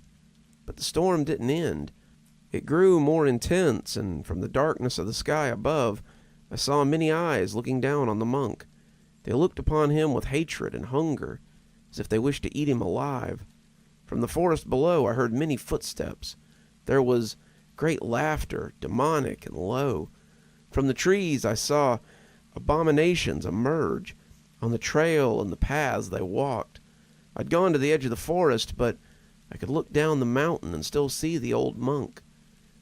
But the storm didn't end. It grew more intense, and from the darkness of the sky above, I saw many eyes looking down on the monk. They looked upon him with hatred and hunger, as if they wished to eat him alive. From the forest below I heard many footsteps. There was great laughter, demonic and low. From the trees I saw abominations emerge. On the trail and the paths they walked. I'd gone to the edge of the forest, but I could look down the mountain and still see the old monk.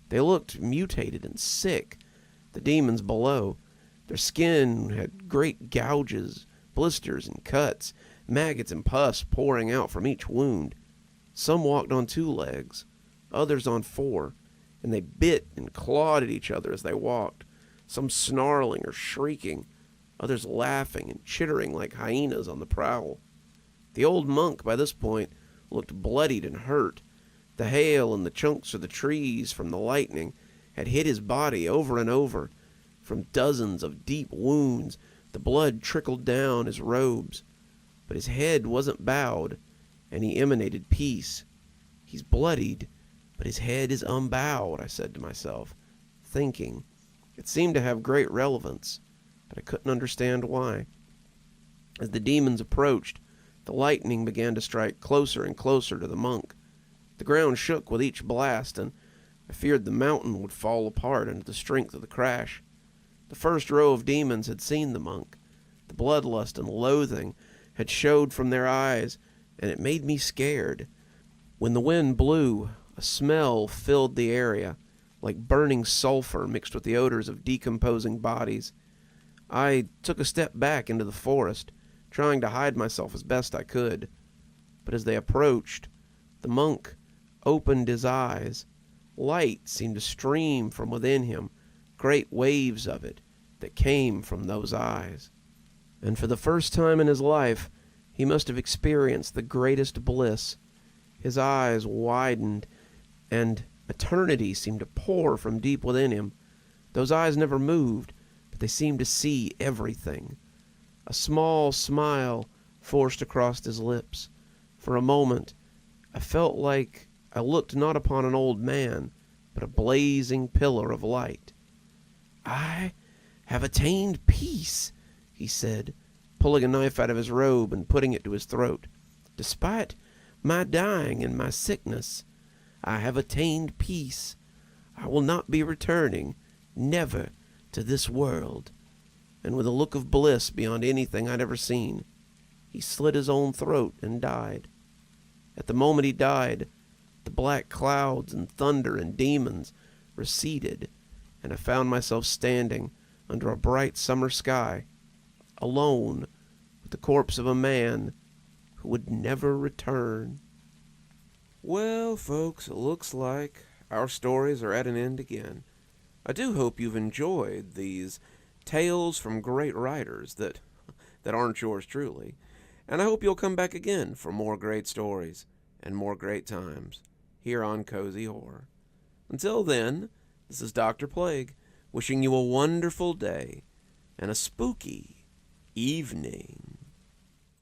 They looked mutated and sick, the demons below. Their skin had great gouges, blisters and cuts, maggots and pus pouring out from each wound. Some walked on 2 legs, others on 4, and they bit and clawed at each other as they walked, some snarling or shrieking, others laughing and chittering like hyenas on the prowl. The old monk, by this point, looked bloodied and hurt. The hail and the chunks of the trees from the lightning had hit his body over and over. From dozens of deep wounds, the blood trickled down his robes. But his head wasn't bowed, and he emanated peace. "He's bloodied, but his head is unbowed," I said to myself, thinking. It seemed to have great relevance, but I couldn't understand why. As the demons approached, the lightning began to strike closer and closer to the monk. The ground shook with each blast, and I feared the mountain would fall apart under the strength of the crash. The first row of demons had seen the monk. The bloodlust and loathing had showed from their eyes, and it made me scared. When the wind blew, a smell filled the area, like burning sulfur mixed with the odors of decomposing bodies. I took a step back into the forest, trying to hide myself as best I could. But as they approached, the monk opened his eyes. Light seemed to stream from within him, great waves of it that came from those eyes. And for the first time in his life, he must have experienced the greatest bliss. His eyes widened, and eternity seemed to pour from deep within him. Those eyes never moved, but they seemed to see everything. A small smile forced across his lips. For a moment, I felt like I looked not upon an old man, but a blazing pillar of light. "I have attained peace," he said, pulling a knife out of his robe and putting it to his throat. "Despite my dying and my sickness, I have attained peace. I will not be returning, never, to this world." And with a look of bliss beyond anything I'd ever seen, he slit his own throat and died. At the moment he died, the black clouds and thunder and demons receded, and I found myself standing under a bright summer sky, alone with the corpse of a man who would never return. Well, folks, it looks like our stories are at an end again. I do hope you've enjoyed these tales from great writers that aren't yours truly, and I hope you'll come back again for more great stories and more great times here on Cozy Horror. Until then, this is Dr. Plague, wishing you a wonderful day and a spooky evening.